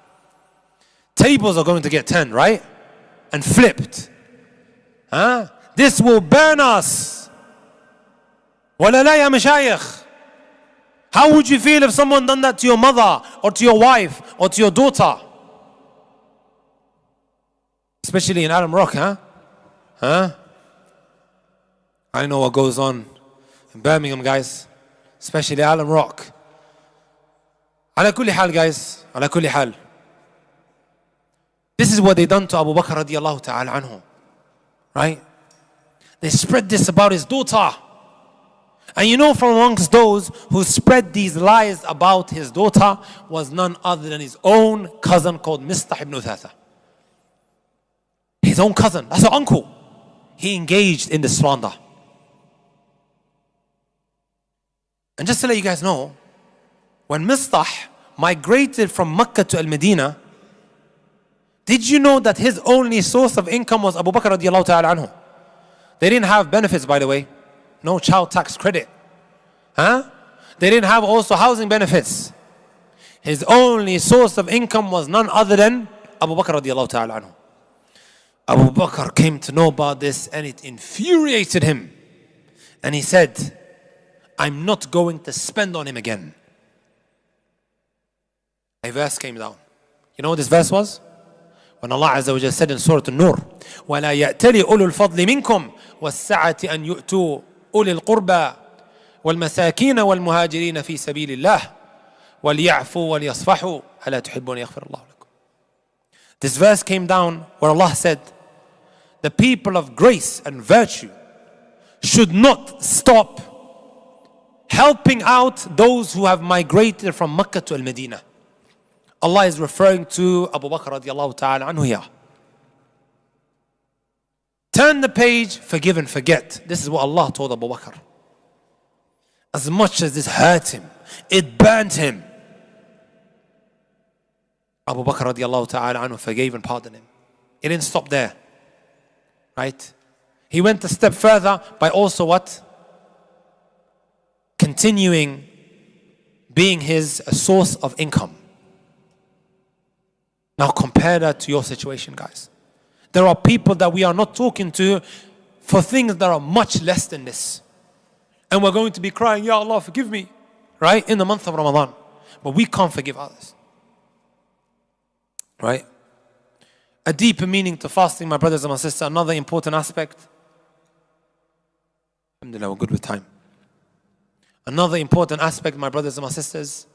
S1: Tables are going to get turned, right? And flipped. Huh? This will burn us. وَلَا لَا يَا مَشَايِخ. How would you feel if someone done that to your mother or to your wife or to your daughter? Especially in Adam Rock, huh? Huh? I know what goes on in Birmingham, guys. Especially Adam Rock. على كل حال, guys. على كل حال. This is what they done to Abu Bakr radiallahu ta'ala anhu. Right? They spread this about his daughter. And you know, from amongst those who spread these lies about his daughter was none other than his own cousin called Mistah ibn Uthatha. His own cousin, that's her uncle. He engaged in the slander. And just to let you guys know, when Mistah migrated from Mecca to Al-Medina, did you know that his only source of income was Abu Bakr radiallahu ta'ala anhu? They didn't have benefits, by the way. No child tax credit. Huh? They didn't have also housing benefits. His only source of income was none other than Abu Bakr radiallahu ta'ala anhu. Abu Bakr came to know about this and it infuriated him. And he said, I'm not going to spend on him again. A verse came down. You know what this verse was? When Allah Azza wa Jalla said in Surah An-Nur, وَلَا يَأْتَلِ أُولُو الْفَضْلِ مِنْكُمْ وَالسَّعَةِ أَنْ يُؤْتُوا أُولِي الْقُرْبَى وَالْمَسَاكِينَ وَالْمُهَاجِرِينَ فِي سَبِيلِ اللَّهِ وَلْيَعْفُوا وَلْيَصْفَحُوا أَلَا تُحِبُّونَ يَغْفِرَ اللَّهُ لَكُمْ. This verse came down where Allah said, the people of grace and virtue should not stop helping out those who have migrated from Mecca to Al-Medina. Allah is referring to Abu Bakr radiallahu ta'ala anhu here. Turn the page, forgive and forget. This is what Allah told Abu Bakr. As much as this hurt him, it burnt him, Abu Bakr radiallahu ta'ala anhu forgave and pardoned him. It didn't stop there. Right? He went a step further by also what? Continuing being his source of income. Now compare that to your situation, guys. There are people that we are not talking to for things that are much less than this. And we're going to be crying, Ya Allah, forgive me. Right? In the month of Ramadan. But we can't forgive others. Right? A deeper meaning to fasting, my brothers and my sisters. Another important aspect. Alhamdulillah, we're good with time. Another important aspect, my brothers and my sisters,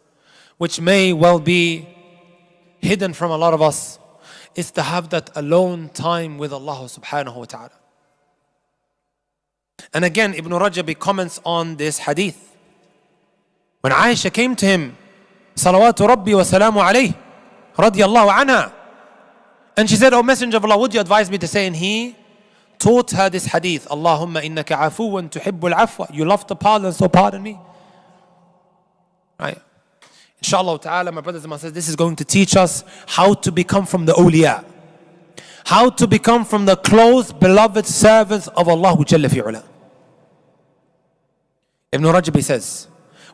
S1: which may well be hidden from a lot of us, is to have that alone time with Allah subhanahu wa ta'ala. And again, Ibn Rajab comments on this hadith. When Aisha came to him, salawatu rabbi wa salamu alayhi, radiyallahu anha, and she said, "O Messenger of Allah, would you advise me to say?" And he taught her this hadith, Allahumma innaka afuwan tuhibbul afwa. You love to pardon, so pardon me. Right? Inshallah ta'ala, my brothers and my sisters, this is going to teach us how to become from the awliya. How to become from the close, beloved servants of Allah Jalla fi'ula. Ibn Rajab says,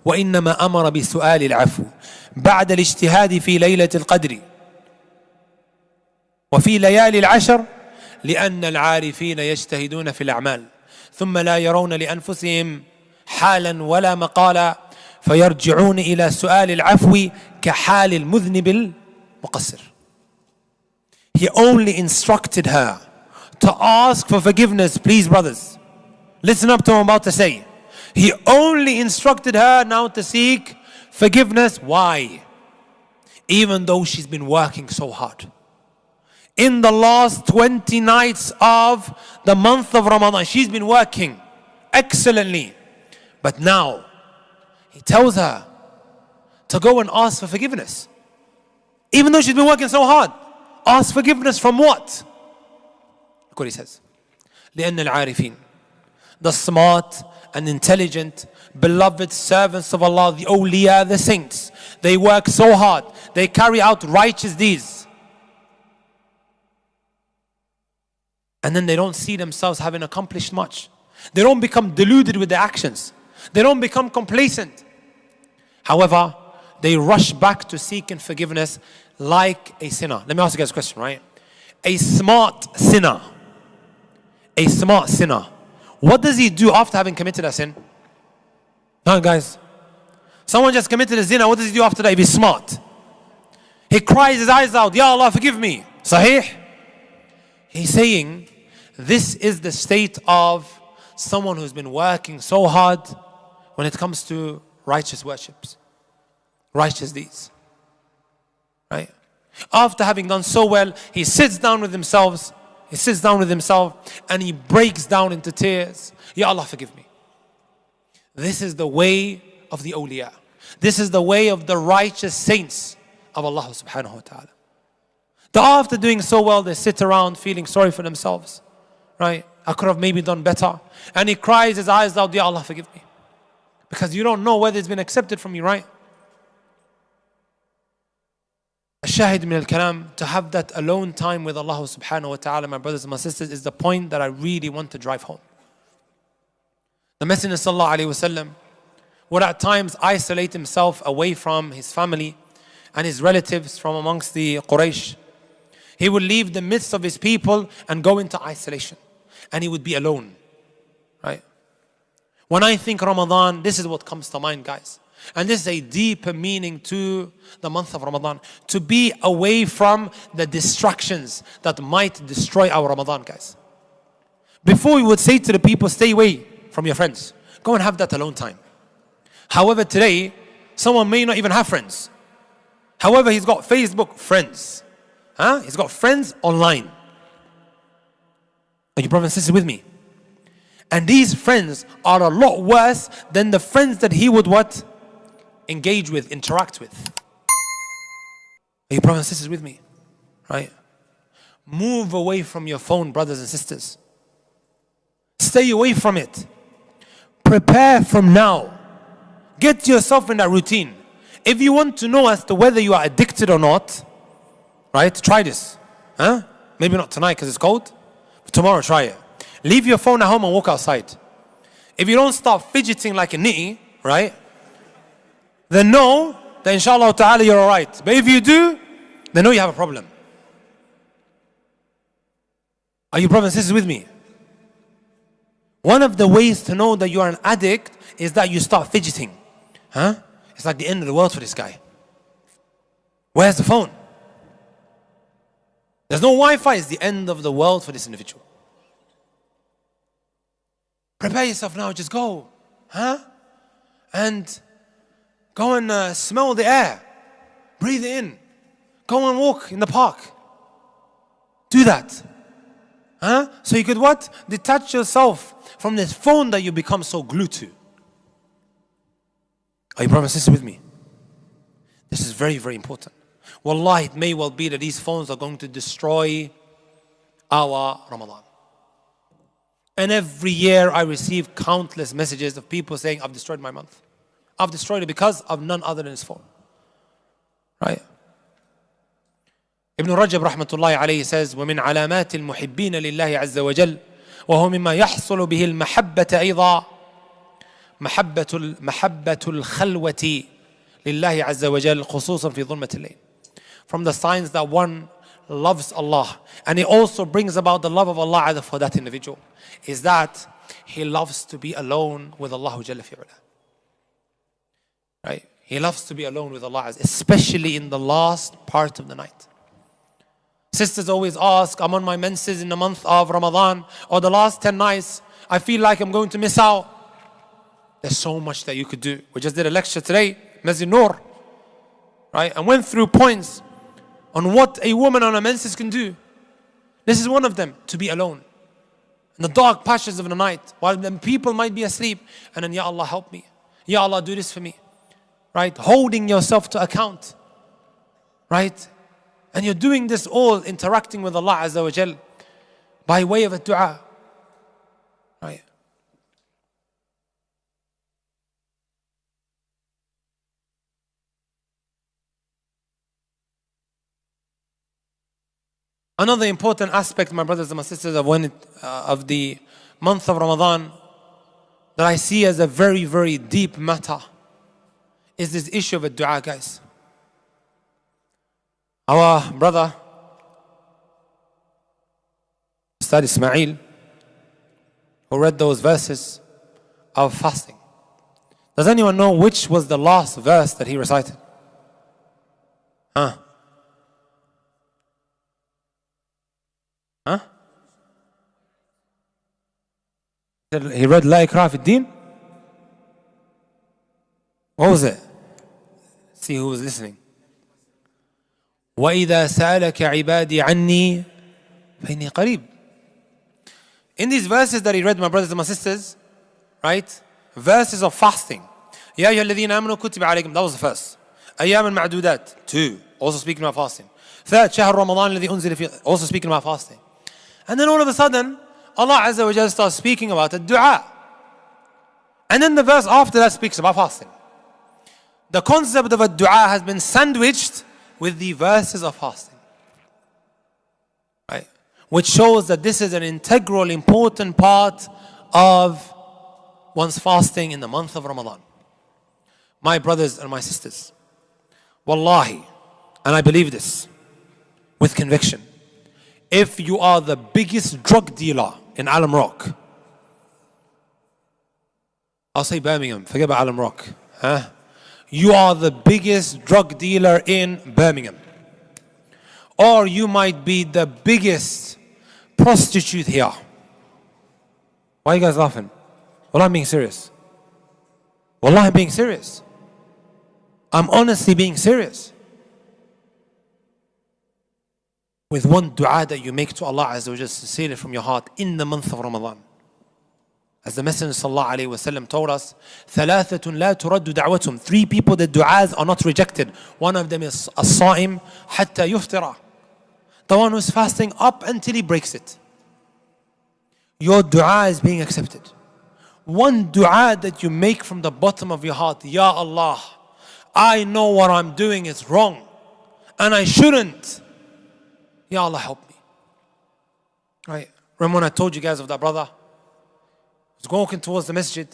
S1: وإنما أمر بسؤال العفو بعد الاجتهاد في ليلة القدر وفي ليالي العشر لأن العارفين يجتهدون في الأعمال ثم لا يرون لأنفسهم حالا ولا مقالا فيرجعون إلى سؤال العفو كحال المذنب المقصر. He only instructed her to ask for forgiveness. Please, brothers, listen up to what I'm about to say. He only instructed her now to seek forgiveness. Why? Even though she's been working so hard. In the last 20 nights of the month of Ramadan, she's been working excellently. But now, he tells her to go and ask for forgiveness. Even though she's been working so hard. Ask forgiveness from what? Look what he says. لأن العارفين, the smart and intelligent, beloved servants of Allah, the awliya, the saints, they work so hard. They carry out righteous deeds. And then they don't see themselves having accomplished much. They don't become deluded with their actions. They don't become complacent. However, they rush back to seeking forgiveness like a sinner. Let me ask you guys a question, right? A smart sinner. A smart sinner. What does he do after having committed a sin? No, guys. Someone just committed a zina. What does he do after that if he's smart? He cries his eyes out, Ya Allah, forgive me. Sahih? He's saying, this is the state of someone who's been working so hard when it comes to righteous worships, righteous deeds. Right? After having done so well, he sits down with himself. He sits down with himself and he breaks down into tears. Ya Allah, forgive me. This is the way of the awliya. This is the way of the righteous saints of Allah subhanahu wa ta'ala. That after doing so well, they sit around feeling sorry for themselves. Right? I could have maybe done better. And he cries his eyes out, Ya Allah, forgive me. Because you don't know whether it's been accepted from you, right? Shahid min al-kalam, to have that alone time with Allah subhanahu wa ta'ala, my brothers and my sisters, is the point that I really want to drive home. The Messenger sallallahu alayhi wasallam would at times isolate himself away from his family and his relatives from amongst the Quraysh. He would leave the midst of his people and go into isolation. And he would be alone. Right? When I think Ramadan, this is what comes to mind, guys. And this is a deeper meaning to the month of Ramadan. To be away from the distractions that might destroy our Ramadan, guys. Before we would say to the people, stay away from your friends. Go and have that alone time. However, today, someone may not even have friends. However, he's got Facebook friends. He's got friends online. Are you brothers and sisters with me? And these friends are a lot worse than the friends that he would what? Engage with, interact with. Are you brothers and sisters with me? Right? Move away from your phone, brothers and sisters. Stay away from it. Prepare from now. Get yourself in that routine. If you want to know as to whether you are addicted or not, right? Try this. Maybe not tonight because it's cold. But tomorrow try it. Leave your phone at home and walk outside. If you don't start fidgeting like a nitty, right? Then know that inshallah ta'ala you're alright. But if you do, then know you have a problem. Are you brothers and sisters with me? One of the ways to know that you are an addict is that you start fidgeting. It's like the end of the world for this guy. Where's the phone? There's no Wi-Fi. It's the end of the world for this individual. Prepare yourself now. Just go. And go and smell the air. Breathe it in. Go and walk in the park. Do that. So you could what? Detach yourself from this phone that you become so glued to. Are you brothers and sisters with me? This is very, very important. Wallahi, it may well be that these phones are going to destroy our Ramadan. And every year I receive countless messages of people saying, I've destroyed my month. I've destroyed it because of none other than his phone. Right? Ibn Rajab rahmatullahi alayhi says, وَمِنْ عَلَامَاتِ الْمُحِبِّينَ لِلَّهِ عَزَّ وَجَلَّ وَهُوَ مِمَّا يَحْصُلُ بِهِ الْمَحَبَّةَ أَيْضًا. محبة الخلوة لله عز وجل خصوصا في ظلمة الليل. From the signs that one loves Allah, and it also brings about the love of Allah for that individual, is that he loves to be alone with Allah Jalla fi'ala. Right? He loves to be alone with Allah, especially in the last part of the night. Sisters always ask, I'm on my menses in the month of Ramadan, or the last 10 nights, I feel like I'm going to miss out. There's so much that you could do. We just did a lecture today, Masjid Noor, right? And went through points on what a woman on her menses can do. This is one of them, to be alone in the dark patches of the night, while then people might be asleep, and then, Ya Allah, help me. Ya Allah, do this for me. Right? Holding yourself to account. Right? And you're doing this all interacting with Allah Azza wa Jal by way of a dua. Right? Another important aspect, my brothers and my sisters, of the month of Ramadan that I see as a very, very deep matter is this issue of a dua, guys. Our brother, Ustadh Ismail, who read those verses of fasting. Does anyone know which was the last verse that he recited? Huh? Huh? He read La Ikrah fi Din? What was it? See who was listening. وَإِذَا سَأَلَكَ عِبَادِي عَنِّي فَإِنِّي قَرِيبٌ. In these verses that he read, my brothers and my sisters, right? Verses of fasting. يَا أَيُّهَا الَّذِينَ آمَنُوا كُتِبَ عَلَيْكُمْ. That was the first. أَيَّامًا مَعْدُودَاتٍ. 2. Also speaking about fasting. 3. شهر رمضان الذي أنزل فيه. Also speaking about fasting. And then all of a sudden, Allah Azza wa Jalla starts speaking about a dua. And then the verse after that speaks about fasting. The concept of a dua has been sandwiched with the verses of fasting. Right? Which shows that this is an integral, important part of one's fasting in the month of Ramadan. My brothers and my sisters, wallahi, and I believe this with conviction, if you are the biggest drug dealer in Alam Rock, I'll say Birmingham, forget about Alam Rock. Huh? You are the biggest drug dealer in Birmingham. Or you might be the biggest prostitute here. Why are you guys laughing? Well, I'm being serious. Wallah, I'm being serious. I'm honestly being serious. With one dua that you make to Allah Azza wa Jalla sincerely from your heart in the month of Ramadan. As the Messenger sallallahu alaihi wasallam told us, ثَلَاثَةٌ لَا تُرَدُّ دَعْوَتُهُمْ. 3 people, the du'as are not rejected. One of them is الصائم حتى يفطر. The one who's fasting up until he breaks it. Your dua is being accepted. One dua that you make from the bottom of your heart, Ya Allah, I know what I'm doing is wrong and I shouldn't. Ya Allah, help me. Right? Remember when I told you guys of that brother? He was walking towards the masjid.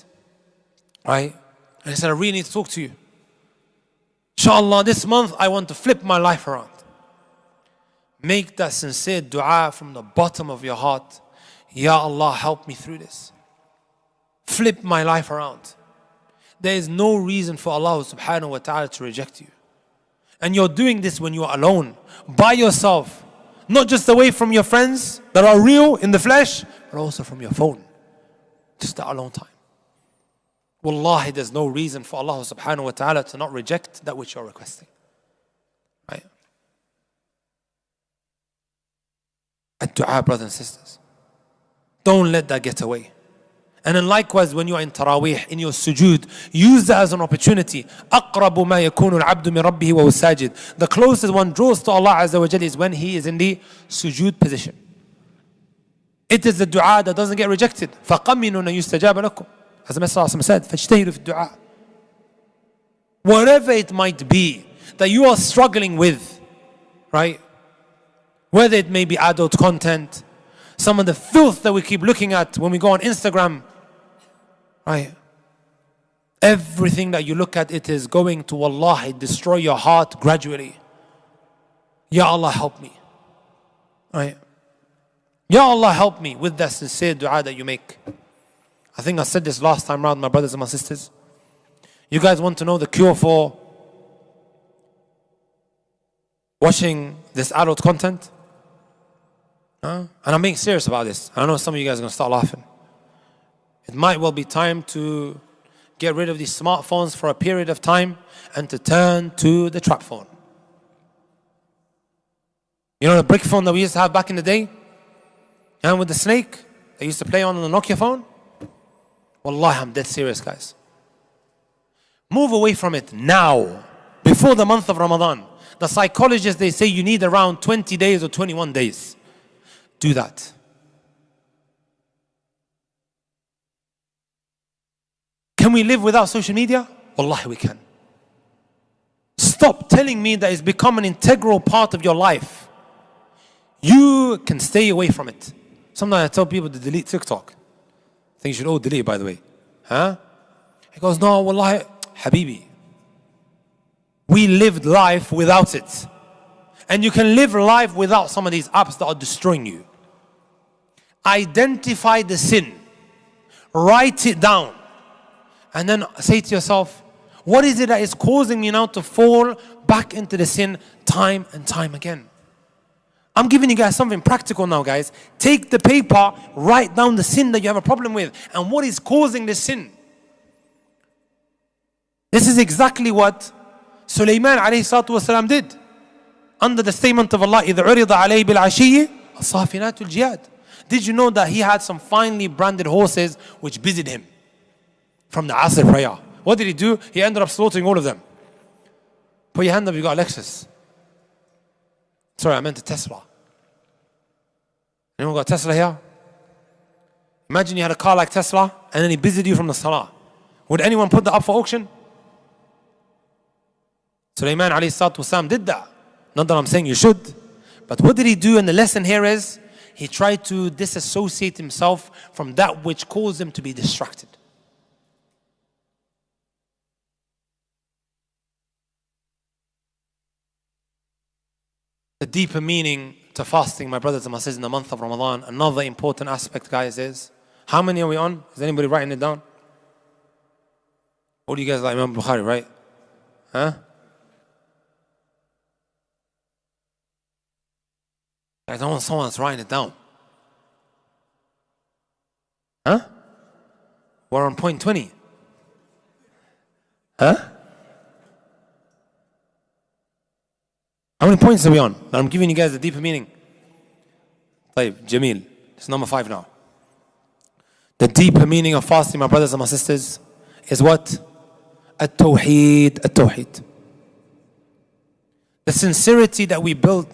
S1: Right? And he said, I really need to talk to you. Inshallah, this month I want to flip my life around. Make that sincere dua from the bottom of your heart. Ya Allah, help me through this. Flip my life around. There is no reason for Allah subhanahu wa ta'ala to reject you. And you're doing this when you're alone, by yourself. Not just away from your friends that are real in the flesh, but also from your phone. Just that alone time. Wallahi, there's no reason for Allah subhanahu wa ta'ala to not reject that which you're requesting. Right? Ad-du'a, brothers and sisters. Don't let that get away. And then likewise, when you are in Taraweeh, in your sujood, use that as an opportunity. أَقْرَبُ مَا يَكُونُ الْعَبْدُ مِنْ رَبِّهِ وَهُوَ سَاجِدٌ. The closest one draws to Allah Azza wa Jalla is when he is in the sujood position. It is the dua that doesn't get rejected. فَقَمِّنُوا أَن يُسْتَجَابَ لَكُمْ. As the Messenger said, فَاجْتَهِدُوا فِي الدُّعَاءِ. Whatever it might be that you are struggling with, right? Whether it may be adult content, some of the filth that we keep looking at when we go on Instagram, right? Everything that you look at, it is going to wallahi destroy your heart gradually. Ya Allah, help me. Right? Ya Allah, help me with that sincere dua that you make. I think I said this last time around, my brothers and my sisters. You guys want to know the cure for watching this adult content? And I'm being serious about this. I know some of you guys are going to start laughing. It might well be time to get rid of these smartphones for a period of time and to turn to the trap phone. You know the brick phone that we used to have back in the day? And with the snake they used to play on the Nokia phone? Wallahi, I'm dead serious, guys. Move away from it now, before the month of Ramadan. The psychologists, they say you need around 20 days or 21 days. Do that. Can we live without social media? Wallahi, we can. Stop telling me that it's become an integral part of your life. You can stay away from it. Sometimes I tell people to delete TikTok. I think you should all delete it, by the way. Huh? He goes, no, wallahi, Habibi. We lived life without it. And you can live life without some of these apps that are destroying you. Identify the sin. Write it down. And then say to yourself, what is it that is causing me now to fall back into the sin time and time again? I'm giving you guys something practical now, guys. Take the paper, write down the sin that you have a problem with and what is causing the sin. This is exactly what Sulaiman alayhi salatu wasalam did. Under the statement of Allah, إِذْ عُرِضَ عَلَيْهِ بِالْعَشِيِّ الصَّافِنَاتُ الْجِيَادِ. Did you know that he had some finely branded horses which busied him from the Asr prayer? What did he do? He ended up slaughtering all of them. Put your hand up, you got a Lexus. Sorry, I meant a Tesla. Anyone got a Tesla here? Imagine you had a car like Tesla and then he busied you from the Salah. Would anyone put that up for auction? Sulaiman alayhi salatu wasalam did that. Not that I'm saying you should. But what did he do? And the lesson here is, he tried to disassociate himself from that which caused him to be distracted. The deeper meaning to fasting, my brothers and my sisters, in the month of Ramadan, another important aspect, guys, is, how many are we on? Is anybody writing it down? All you guys like Imam Bukhari, right? Huh? I don't want someone that's writing it down. Huh? We're on point 20. Huh? How many points are we on? I'm giving you guys the deeper meaning. Tayyib, Jamil. It's number 5 now. The deeper meaning of fasting, my brothers and my sisters, is what? At-Tawheed, At-Tawheed. The sincerity that we build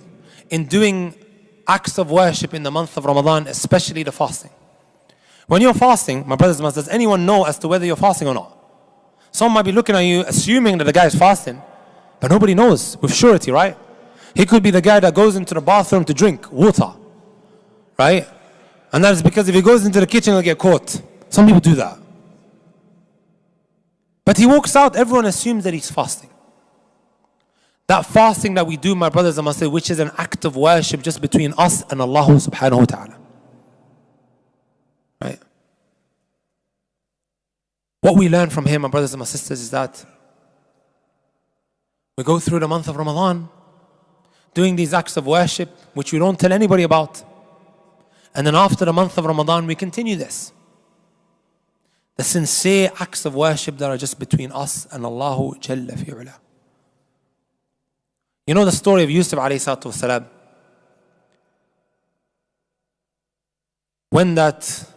S1: in doing acts of worship in the month of Ramadan, especially the fasting. When you're fasting, my brothers and my sisters, does anyone know as to whether you're fasting or not? Someone might be looking at you, assuming that the guy is fasting, but nobody knows with surety, right? He could be the guy that goes into the bathroom to drink water, right? And that is because if he goes into the kitchen, he'll get caught. Some people do that. But he walks out, everyone assumes that he's fasting. That fasting that we do, my brothers and my sisters, which is an act of worship just between us and Allah subhanahu wa ta'ala. Right? What we learn from him, my brothers and my sisters, is that we go through the month of Ramadan doing these acts of worship which we don't tell anybody about. And then after the month of Ramadan, we continue this. The sincere acts of worship that are just between us and Allah Jalla fi'ula. You know the story of Yusuf alayhi salatu wasalam? When that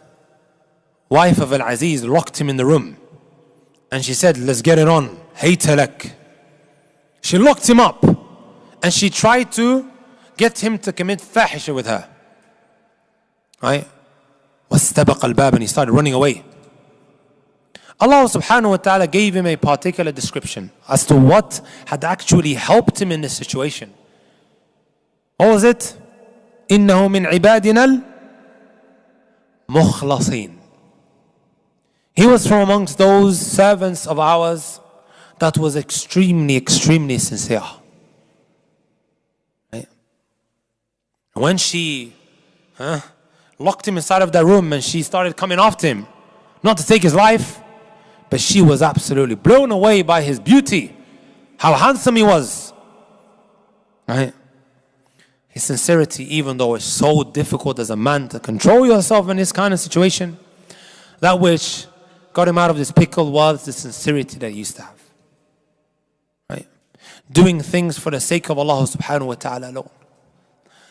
S1: wife of Al-Aziz locked him in the room and she said, let's get it on, hayta lak. She locked him up and she tried to get him to commit fahisha with her. Right? وَاسْتَبَقَ الْبَابِ, and he started running away. Allah subhanahu wa ta'ala gave him a particular description as to what had actually helped him in this situation. What was it? إِنَّهُ مِنْ عِبَادِنَا الْمُخْلَصِينَ. He was from amongst those servants of ours that was extremely, extremely sincere. Right? When she locked him inside of that room and she started coming after him, not to take his life, but she was absolutely blown away by his beauty, how handsome he was. Right? His sincerity, even though it's so difficult as a man to control yourself in this kind of situation, that which got him out of this pickle was the sincerity that he used to have. Right? Doing things for the sake of Allah subhanahu wa ta'ala alone.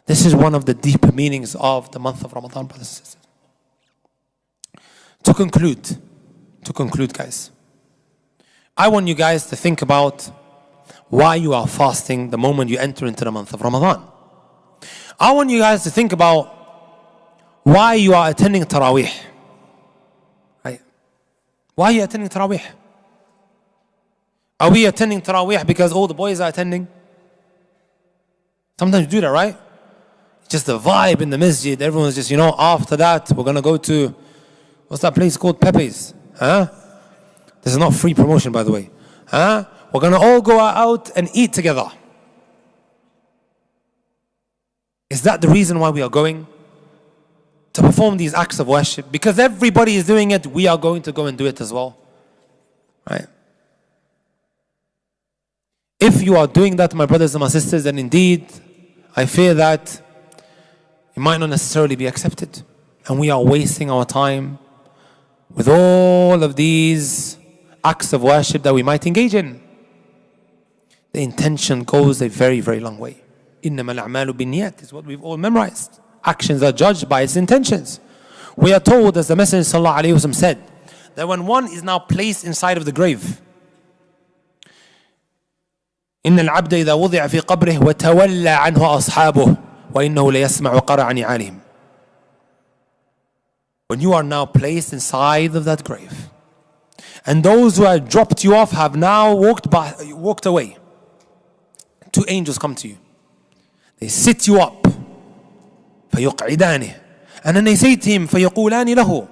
S1: This is one of the deeper meanings of the month of Ramadan, brothers and sisters. To conclude, guys, I want you guys to think about why you are fasting the moment you enter into the month of Ramadan. I want you guys to think about why you are attending Taraweeh. Right? Why are you attending Taraweeh? Are we attending Taraweeh because all the boys are attending? Sometimes you do that, right? Just the vibe in the masjid. Everyone's just, after that, we're going to go to, what's that place called? Pepe's. This is not free promotion, by the way. We're going to all go out and eat together. Is that the reason why we are going? To perform these acts of worship? Because everybody is doing it, we are going to go and do it as well. Right? If you are doing that, my brothers and my sisters, then indeed, I fear that it might not necessarily be accepted. And we are wasting our time with all of these acts of worship that we might engage in. The intention goes a very, very long way. إِنَّمَا الْأَعْمَالُ بِالنِّيَّاتِ is what we've all memorized. Actions are judged by its intentions. We are told, as the Messenger ﷺ said, that when one is now placed inside of the grave, إِنَّ الْعَبْدَ إِذَا وُضِعَ فِي قَبْرِهِ وَتَوَلَّى عَنْهُ أَصْحَابُهُ وَإِنَّهُ لَيَسْمَعُ قَرَعَ نِعَالِهِمْ. When you are now placed inside of that grave, and those who had dropped you off have now walked away, two angels come to you. They sit you up, فَيُقْعِدَانِهِ, and then they say to him, فَيَقُولَانِ لَهُ,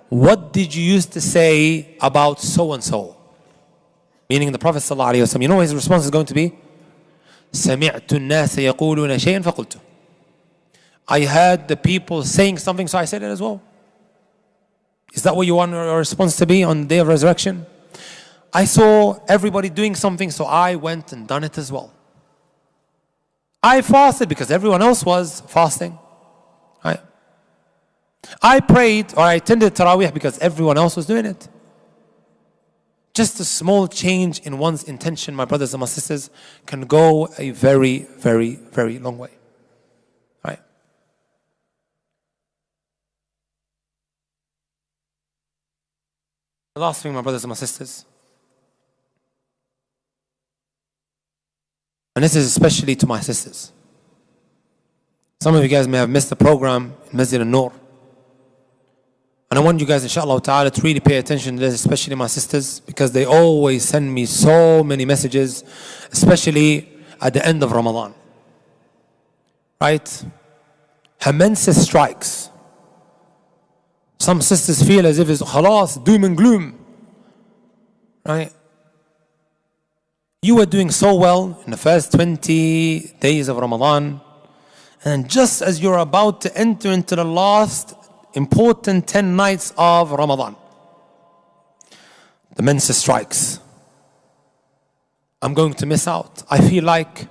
S1: what did you used to say about so and so? Meaning the Prophet ﷺ, you know what his response is going to be? سَمِعْتُ النَّاسَ يَقُولُونَ شَيْئًا فَقُلْتُ. I heard the people saying something, so I said it as well. Is that what you want your response to be on the day of resurrection? I saw everybody doing something, so I went and done it as well. I fasted because everyone else was fasting. Right? I prayed or I attended Taraweeh because everyone else was doing it. Just a small change in one's intention, my brothers and my sisters, can go a very, very, very long way. Right? The last thing, my brothers and my sisters, and this is especially to my sisters. Some of you guys may have missed the program in Masjid al-Nur. And I want you guys, inshallah ta'ala, to really pay attention to this, especially my sisters, because they always send me so many messages, especially at the end of Ramadan. Right? Hamensis strikes. Some sisters feel as if it's khalas, doom and gloom. Right? You were doing so well in the first 20 days of Ramadan, and just as you're about to enter into the last important 10 nights of Ramadan, the menses strikes. I'm going to miss out. I feel like,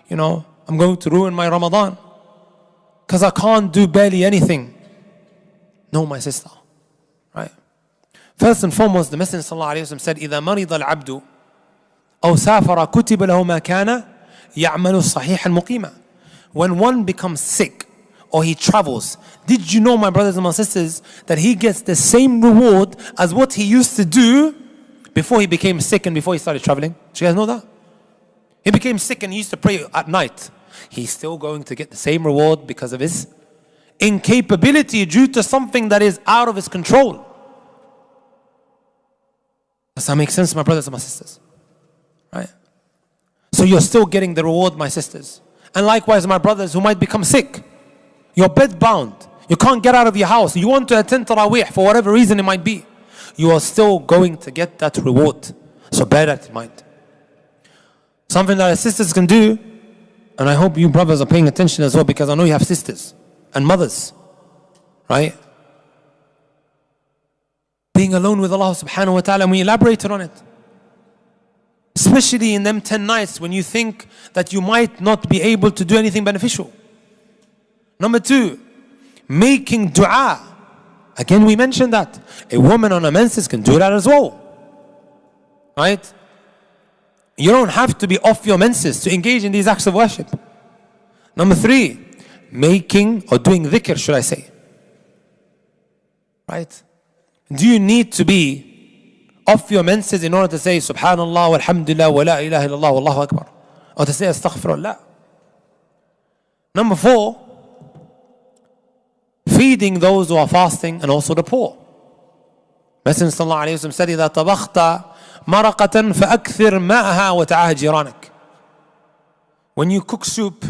S1: I'm going to ruin my Ramadan because I can't do barely anything. No, my sister. Right? First and foremost, the Messenger ﷺ said, إِذَا مَرِضَ الْعَبْدُ أو سافر كتب له ما كان يعمل صحيحا مقيما. When one becomes sick or he travels, did you know, my brothers and my sisters, that he gets the same reward as what he used to do before he became sick and before he started traveling? Do you guys know that? He became sick and he used to pray at night. He's still going to get the same reward because of his incapability due to something that is out of his control. Does that make sense, my brothers and my sisters? Right? So you're still getting the reward, my sisters. And likewise, my brothers who might become sick. You're bedbound. You can't get out of your house. You want to attend Taraweeh for whatever reason it might be. you are still going to get that reward. So bear that in mind. Something that our sisters can do, and I hope you brothers are paying attention as well, because I know you have sisters and mothers, right? Being alone with Allah subhanahu wa ta'ala, and we elaborated on it. Especially in them 10 nights when you think that you might not be able to do anything beneficial. Number 2, making dua. Again, we mentioned that. A woman on her menses can do that as well. Right? You don't have to be off your menses to engage in these acts of worship. Number 3, making or doing dhikr, should I say. Right? Do you need to be off your menses in order to say Subhanallah, walhamdulillah, wa la ilaha illallah, wallahu akbar? Or to say astaghfirullah? Number 4, feeding those who are fasting and also the poor. Messenger sallallahu alayhi wa sallam said, إِذَا طَبَخْتَ مَرَقَةً فَأَكْثِرْ مَاءَهَا وَتَعَاهَ جِيرَانَكَ. When you cook soup,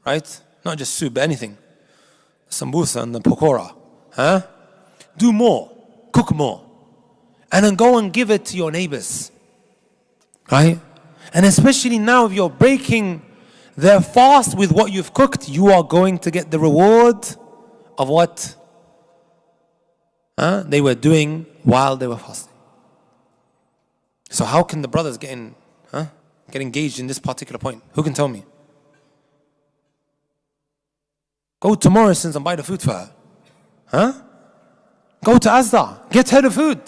S1: right? Not just soup, but anything. Sambusa and the pakora. Huh? Do more. Cook more. And then go and give it to your neighbors. Right? And especially now if you're breaking their fast with what you've cooked, you are going to get the reward of what they were doing while they were fasting. So how can the brothers get engaged in this particular point? Who can tell me? Go to Morrison's and buy the food for her. Huh? Go to Asda, get her the food.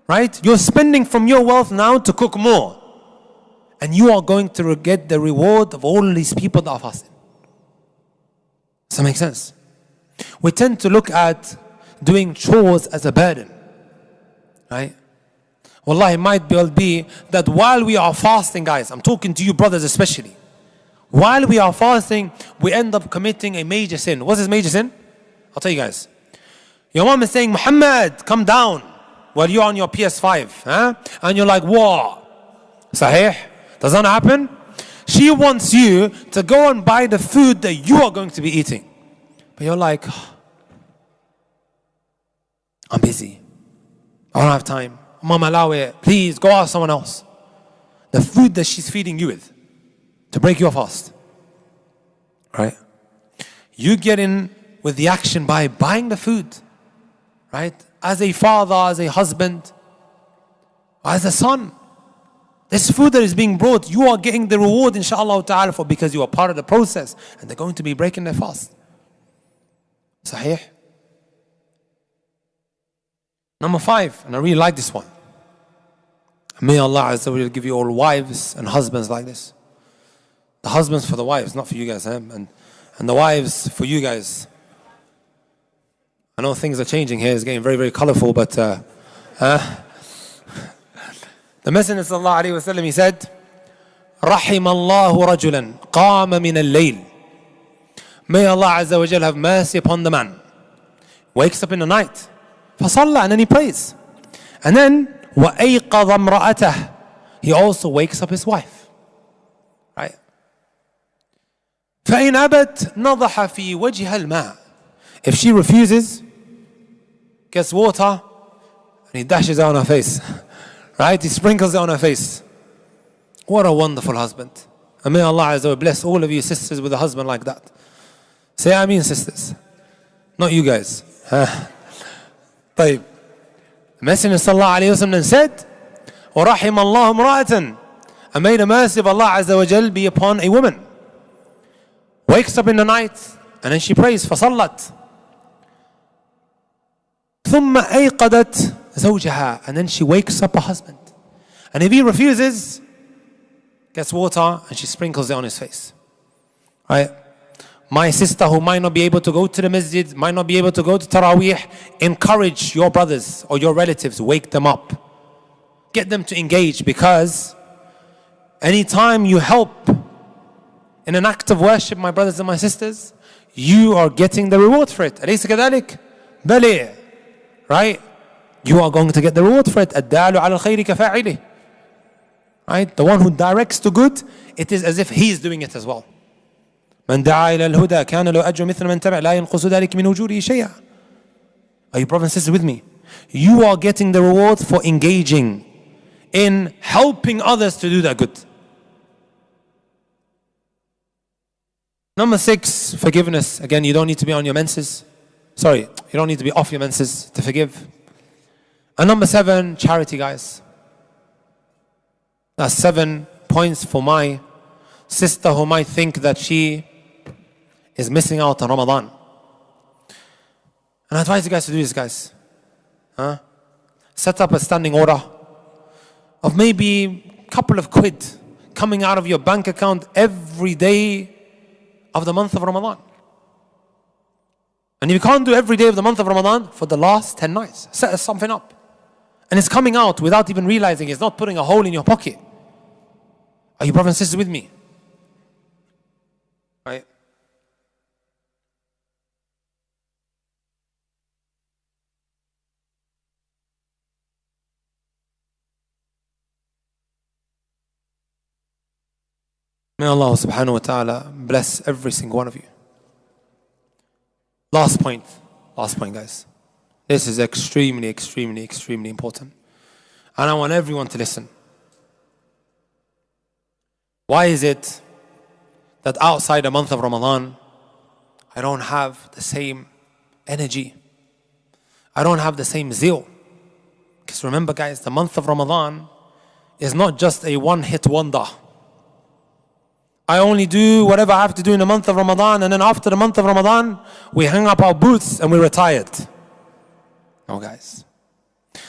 S1: Right? You're spending from your wealth now to cook more. And you are going to get the reward of all these people that are fasting. Does that make sense? We tend to look at doing chores as a burden. Right? Wallahi, it might well be that while we are fasting, guys, I'm talking to you brothers especially. While we are fasting, we end up committing a major sin. What's this major sin? I'll tell you guys. Your mom is saying, Muhammad, come down. While you're on your PS5. Huh? And you're like, what? Sahih? Does that happen? She wants you to go and buy the food that you are going to be eating. But you're like, I'm busy. I don't have time. Mom, allow it. Please, go ask someone else. The food that she's feeding you with to break your fast. Right? You get in with the action by buying the food. Right? As a father, as a husband, as a son. This food that is being brought, you are getting the reward, inshallah ta'ala, for because you are part of the process. And they're going to be breaking their fast. Sahih? Number 5, and I really like this one. May Allah Azza wa Jal give you all wives and husbands like this. The husbands for the wives, not for you guys. And the wives for you guys. I know things are changing here. It's getting very, very colorful, but the Messenger sallallahu alayhi wa sallam, he said, رَحِمَ اللَّهُ رَجُلًا قَامَ مِنَ اللَّيْلِ. May Allah Azza wa Jal have mercy upon the man. Wakes up in the night. فَصَلَّى, and then he prays. And then, وَأَيْقَظَ امْرَأَتَهُ. He also wakes up his wife. Right? فَإِنْ أَبَتْ نَضَحَ فِي وَجْهَ الْمَاءِ. If she refuses, gets water, and he dashes it on her face. Right? He sprinkles it on her face. What a wonderful husband. And may Allah Azza wa bless all of you sisters with a husband like that. Say Ameen, sisters. Not you guys. طيب. The Messenger sallallahu alayhi wa sallam said, وَرَحِمَ اللَّهُ امْرَأَةً. And may the mercy of Allah Azza wa Jal be upon a woman. Wakes up in the night, and then she prays, فَصَلَّت. ثُمَّ أَيْقَدَتْ زَوْجَهَا. And then she wakes up her husband. And if he refuses, gets water, and she sprinkles it on his face. Right? My sister who might not be able to go to the masjid, might not be able to go to Taraweeh, encourage your brothers or your relatives, wake them up. Get them to engage, because anytime you help in an act of worship, my brothers and my sisters, you are getting the reward for it. أليس كذلك؟ بلى. Right? You are going to get the reward for it. الدال على الخير كفاعله. Right? The one who directs to good, it is as if he is doing it as well. من دعا إلى الهدى كان له أجر مثل من تبع لا ينقص ذلك من أجوره شيئا. Are you brothers and sisters with me? you are getting the reward for engaging in helping others to do that good. Number 6, forgiveness. Again, you don't need to be on your menses. Sorry, you don't need to be off your menses to forgive. And number 7, charity, guys. That's 7 points for my sister who might think that she is missing out on Ramadan. And I advise you guys to do this, guys. Set up a standing order of maybe a couple of quid coming out of your bank account every day of the month of Ramadan. And if you can't do every day of the month of Ramadan, for the last 10 nights, set something up. And it's coming out without even realizing. It's not putting a hole in your pocket. Are you brothers and sisters with me? Right? May Allah subhanahu wa ta'ala bless every single one of you. Last point, guys. This is extremely, extremely, extremely important. And I want everyone to listen. Why is it that outside the month of Ramadan, I don't have the same energy? I don't have the same zeal? Because remember, guys, the month of Ramadan is not just a one-hit wonder. I only do whatever I have to do in the month of Ramadan, and then after the month of Ramadan, we hang up our boots and we're retired. No, guys.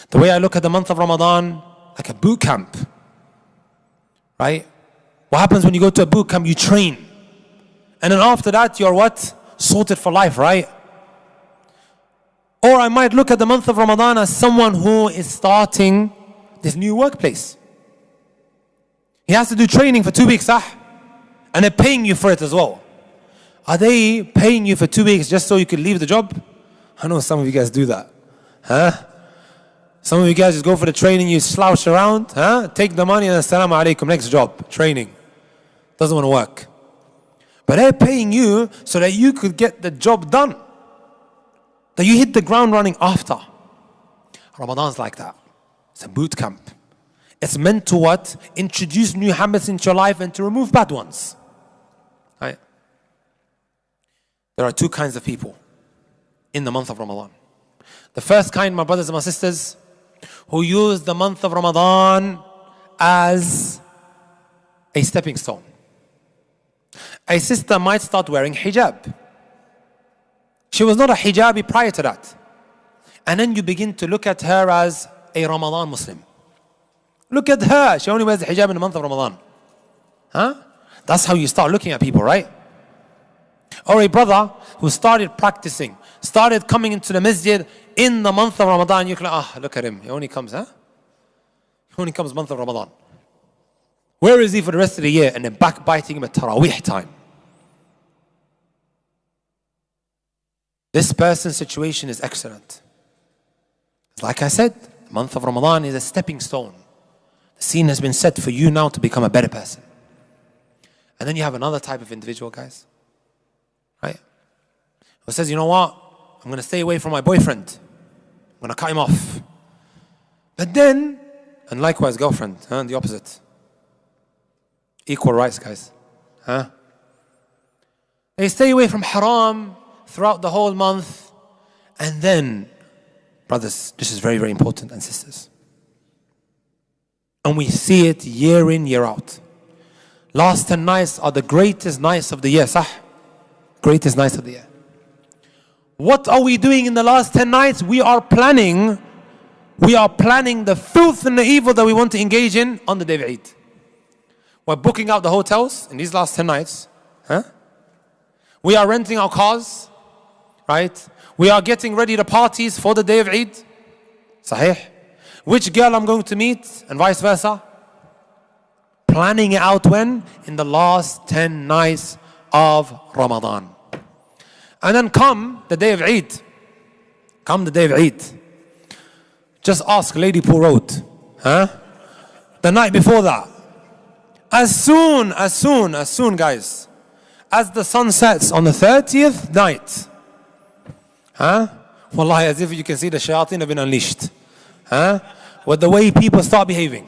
S1: The way I look at the month of Ramadan, like a boot camp. Right? What happens when you go to a boot camp? You train. And then after that, you're what? Sorted for life, right? Or I might look at the month of Ramadan as someone who is starting this new workplace. He has to do training for 2 weeks, and they're paying you for it as well. Are they paying you for 2 weeks just so you can leave the job? I know some of you guys do that. Some of you guys just go for the training, you slouch around, take the money and assalamu alaikum, next job, training. Doesn't want to work. But they're paying you so that you could get the job done. That you hit the ground running after. Ramadan's like that. It's a boot camp. It's meant to what? Introduce new habits into your life and to remove bad ones. Right? There are 2 kinds of people in the month of Ramadan. The first kind, my brothers and my sisters, who use the month of Ramadan as a stepping stone. A sister might start wearing hijab. She was not a hijabi prior to that. And then you begin to look at her as a Ramadan Muslim. Look at her, she only wears the hijab in the month of Ramadan. That's how you start looking at people, right? Or a brother who started practicing, started coming into the masjid in the month of Ramadan. You're like, look at him, he only comes, He only comes month of Ramadan. Where is he for the rest of the year? And then backbiting him at Taraweeh time. This person's situation is excellent. Like I said, the month of Ramadan is a stepping stone. The scene has been set for you now to become a better person. And then you have another type of individual, guys. Right? Who says, you know what? I'm going to stay away from my boyfriend. I'm going to cut him off. But then, and likewise girlfriend, the opposite. Equal rights, guys. They stay away from haram throughout the whole month. And then, brothers, this is very, very important, and sisters. And we see it year in, year out. Last 10 nights are the greatest nights of the year, Greatest nights of the year. What are we doing in the last 10 nights? We are planning the filth and the evil that we want to engage in on the day of Eid. We're booking out the hotels in these last 10 nights. We are renting our cars, right? We are getting ready the parties for the day of Eid. Sahih. Which girl I'm going to meet and vice versa. Planning it out when? In the last 10 nights of Ramadan. And then come the day of Eid. Just ask Lady Pool Road. The night before that. As soon, guys, as the sun sets on the 30th night, Wallahi, as if you can see the shayateen have been unleashed. With the way people start behaving.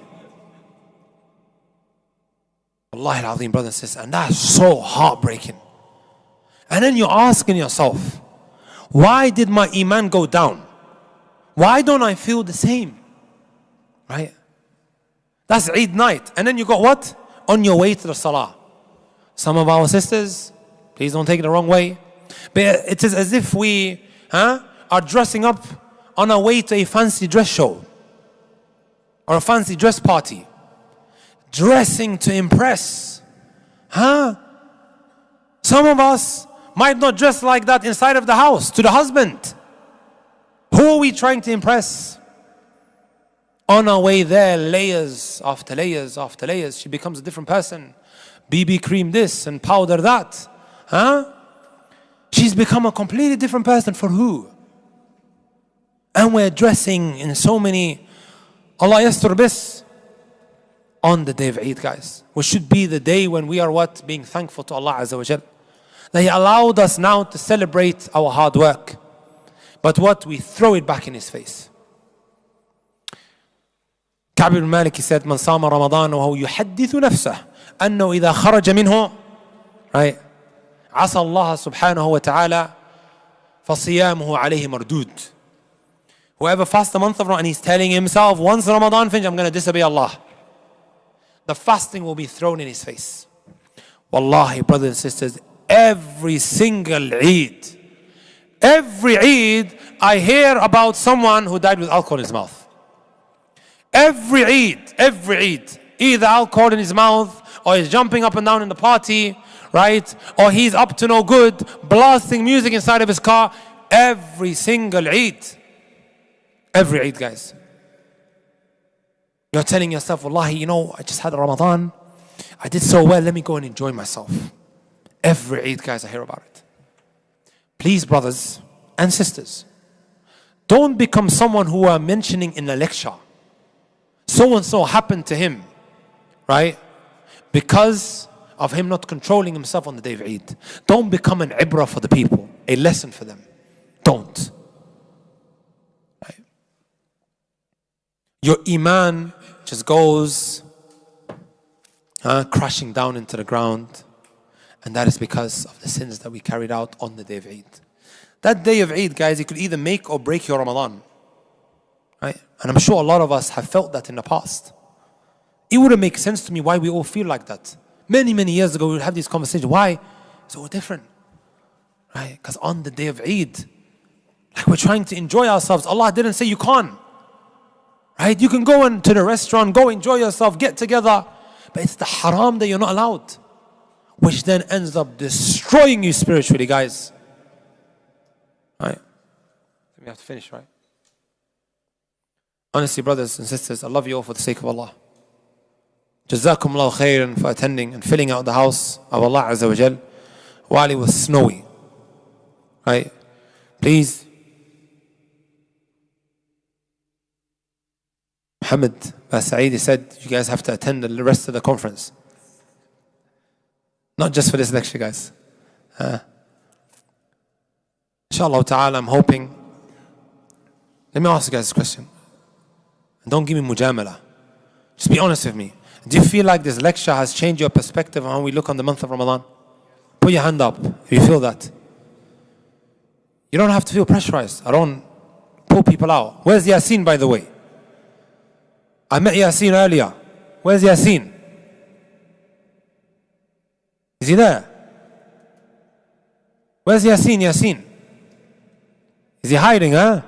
S1: Wallahi al-Azim, brothers and sisters, and that's so heartbreaking. And then you're asking yourself, why did my iman go down? Why don't I feel the same? Right? That's Eid night. And then you got what? On your way to the salah. Some of our sisters, please don't take it the wrong way, but it is as if we are dressing up on our way to a fancy dress show or a fancy dress party. Dressing to impress. Some of us might not dress like that inside of the house to the husband. Who are we trying to impress? On our way there, layers after layers after layers, she becomes a different person. BB cream this and powder that. She's become a completely different person for who? And we're dressing in so many, Allah yastur bis, on the day of Eid, guys. Which should be the day when we are what? Being thankful to Allah Azza wa Jal. That He allowed us now to celebrate our hard work. But what? We throw it back in His face. Ka'b ibn Malik, he said, Man sama Ramadan wa huwa yuhaddithu nafsah annahu idha kharaja minhu, right? Asa Allah subhanahu wa ta'ala fasiyamuhu alayhi mardud. Whoever fasts the month of Ramadan and he's telling himself, once Ramadan finishes, I'm going to disobey Allah. The fasting will be thrown in his face. Wallahi, brothers and sisters, every single Eid, I hear about someone who died with alcohol in his mouth. Every Eid, either alcohol in his mouth, or he's jumping up and down in the party, right? Or he's up to no good, blasting music inside of his car. Every single Eid. Every Eid, guys. You're telling yourself, Wallahi, you know, I just had Ramadan. I did so well, let me go and enjoy myself. Every Eid, guys, I hear about it. Please, brothers and sisters, don't become someone who are mentioning in a lecture. So-and-so happened to him, right? Because of him not controlling himself on the day of Eid. Don't become an ibrah for the people, a lesson for them. Don't. Right? Your iman just goes crashing down into the ground. And that is because of the sins that we carried out on the day of Eid. That day of Eid, guys, it could either make or break your Ramadan. Right? And I'm sure a lot of us have felt that in the past. It wouldn't make sense to me why we all feel like that. Many, many years ago, we would have these conversations. Why? It's all different. Right? Because on the day of Eid, like we're trying to enjoy ourselves. Allah didn't say you can't. Right? You can go into the restaurant, go enjoy yourself, get together. But it's the haram that you're not allowed. Which then ends up destroying you spiritually, guys. Right? We have to finish, right? Honestly, brothers and sisters, I love you all for the sake of Allah. Jazakumullahu khairan for attending and filling out the house of Allah Azza wa Jal while it was snowy. Right? Please. Muhammad Saeedi said you guys have to attend the rest of the conference. Not just for this lecture, guys. Inshallah ta'ala, I'm hoping. Let me ask you guys this question. And don't give me mujamala. Just be honest with me. Do you feel like this lecture has changed your perspective on how we look on the month of Ramadan? Put your hand up if you feel that. You don't have to feel pressurized. I don't pull people out. Where's Yasin, by the way? I met Yasin earlier. Where's Yasin? Is he there? Where's Yasin? Yasin? Is he hiding, huh?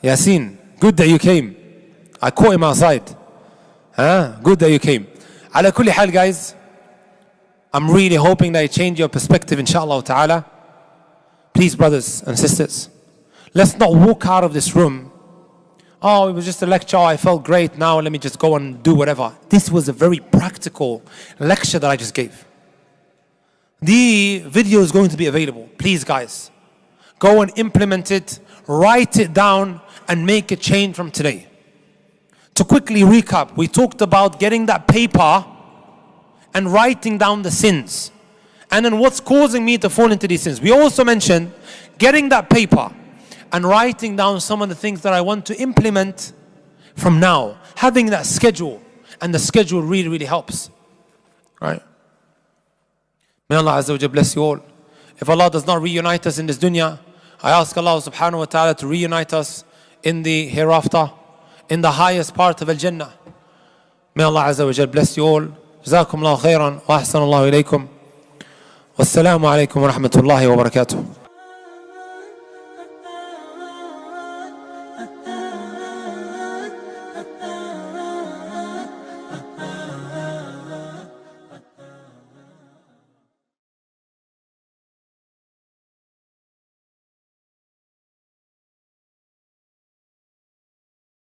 S1: Yasin, good that you came. I caught him outside. Good that you came. Ala kulli hal, guys, I'm really hoping that it changed your perspective, inshallah ta'ala. Please, brothers and sisters, let's not walk out of this room. Oh, it was just a lecture, I felt great, now let me just go and do whatever. This was a very practical lecture that I just gave. The video is going to be available. Please, guys, go and implement it, write it down, and make a change from today. To quickly recap, we talked about getting that paper and writing down the sins. And then what's causing me to fall into these sins. We also mentioned getting that paper and writing down some of the things that I want to implement from now. Having that schedule, and the schedule really, really helps. Right? May Allah Azza wa Jalla bless you all. If Allah does not reunite us in this dunya, I ask Allah subhanahu wa ta'ala to reunite us in the hereafter, in the highest part of Al-Jannah. May Allah Azza wa Jalla bless you all. جزاكم الله خيرا وأحسن الله إليكم. والسلام عليكم ورحمة الله وبركاته.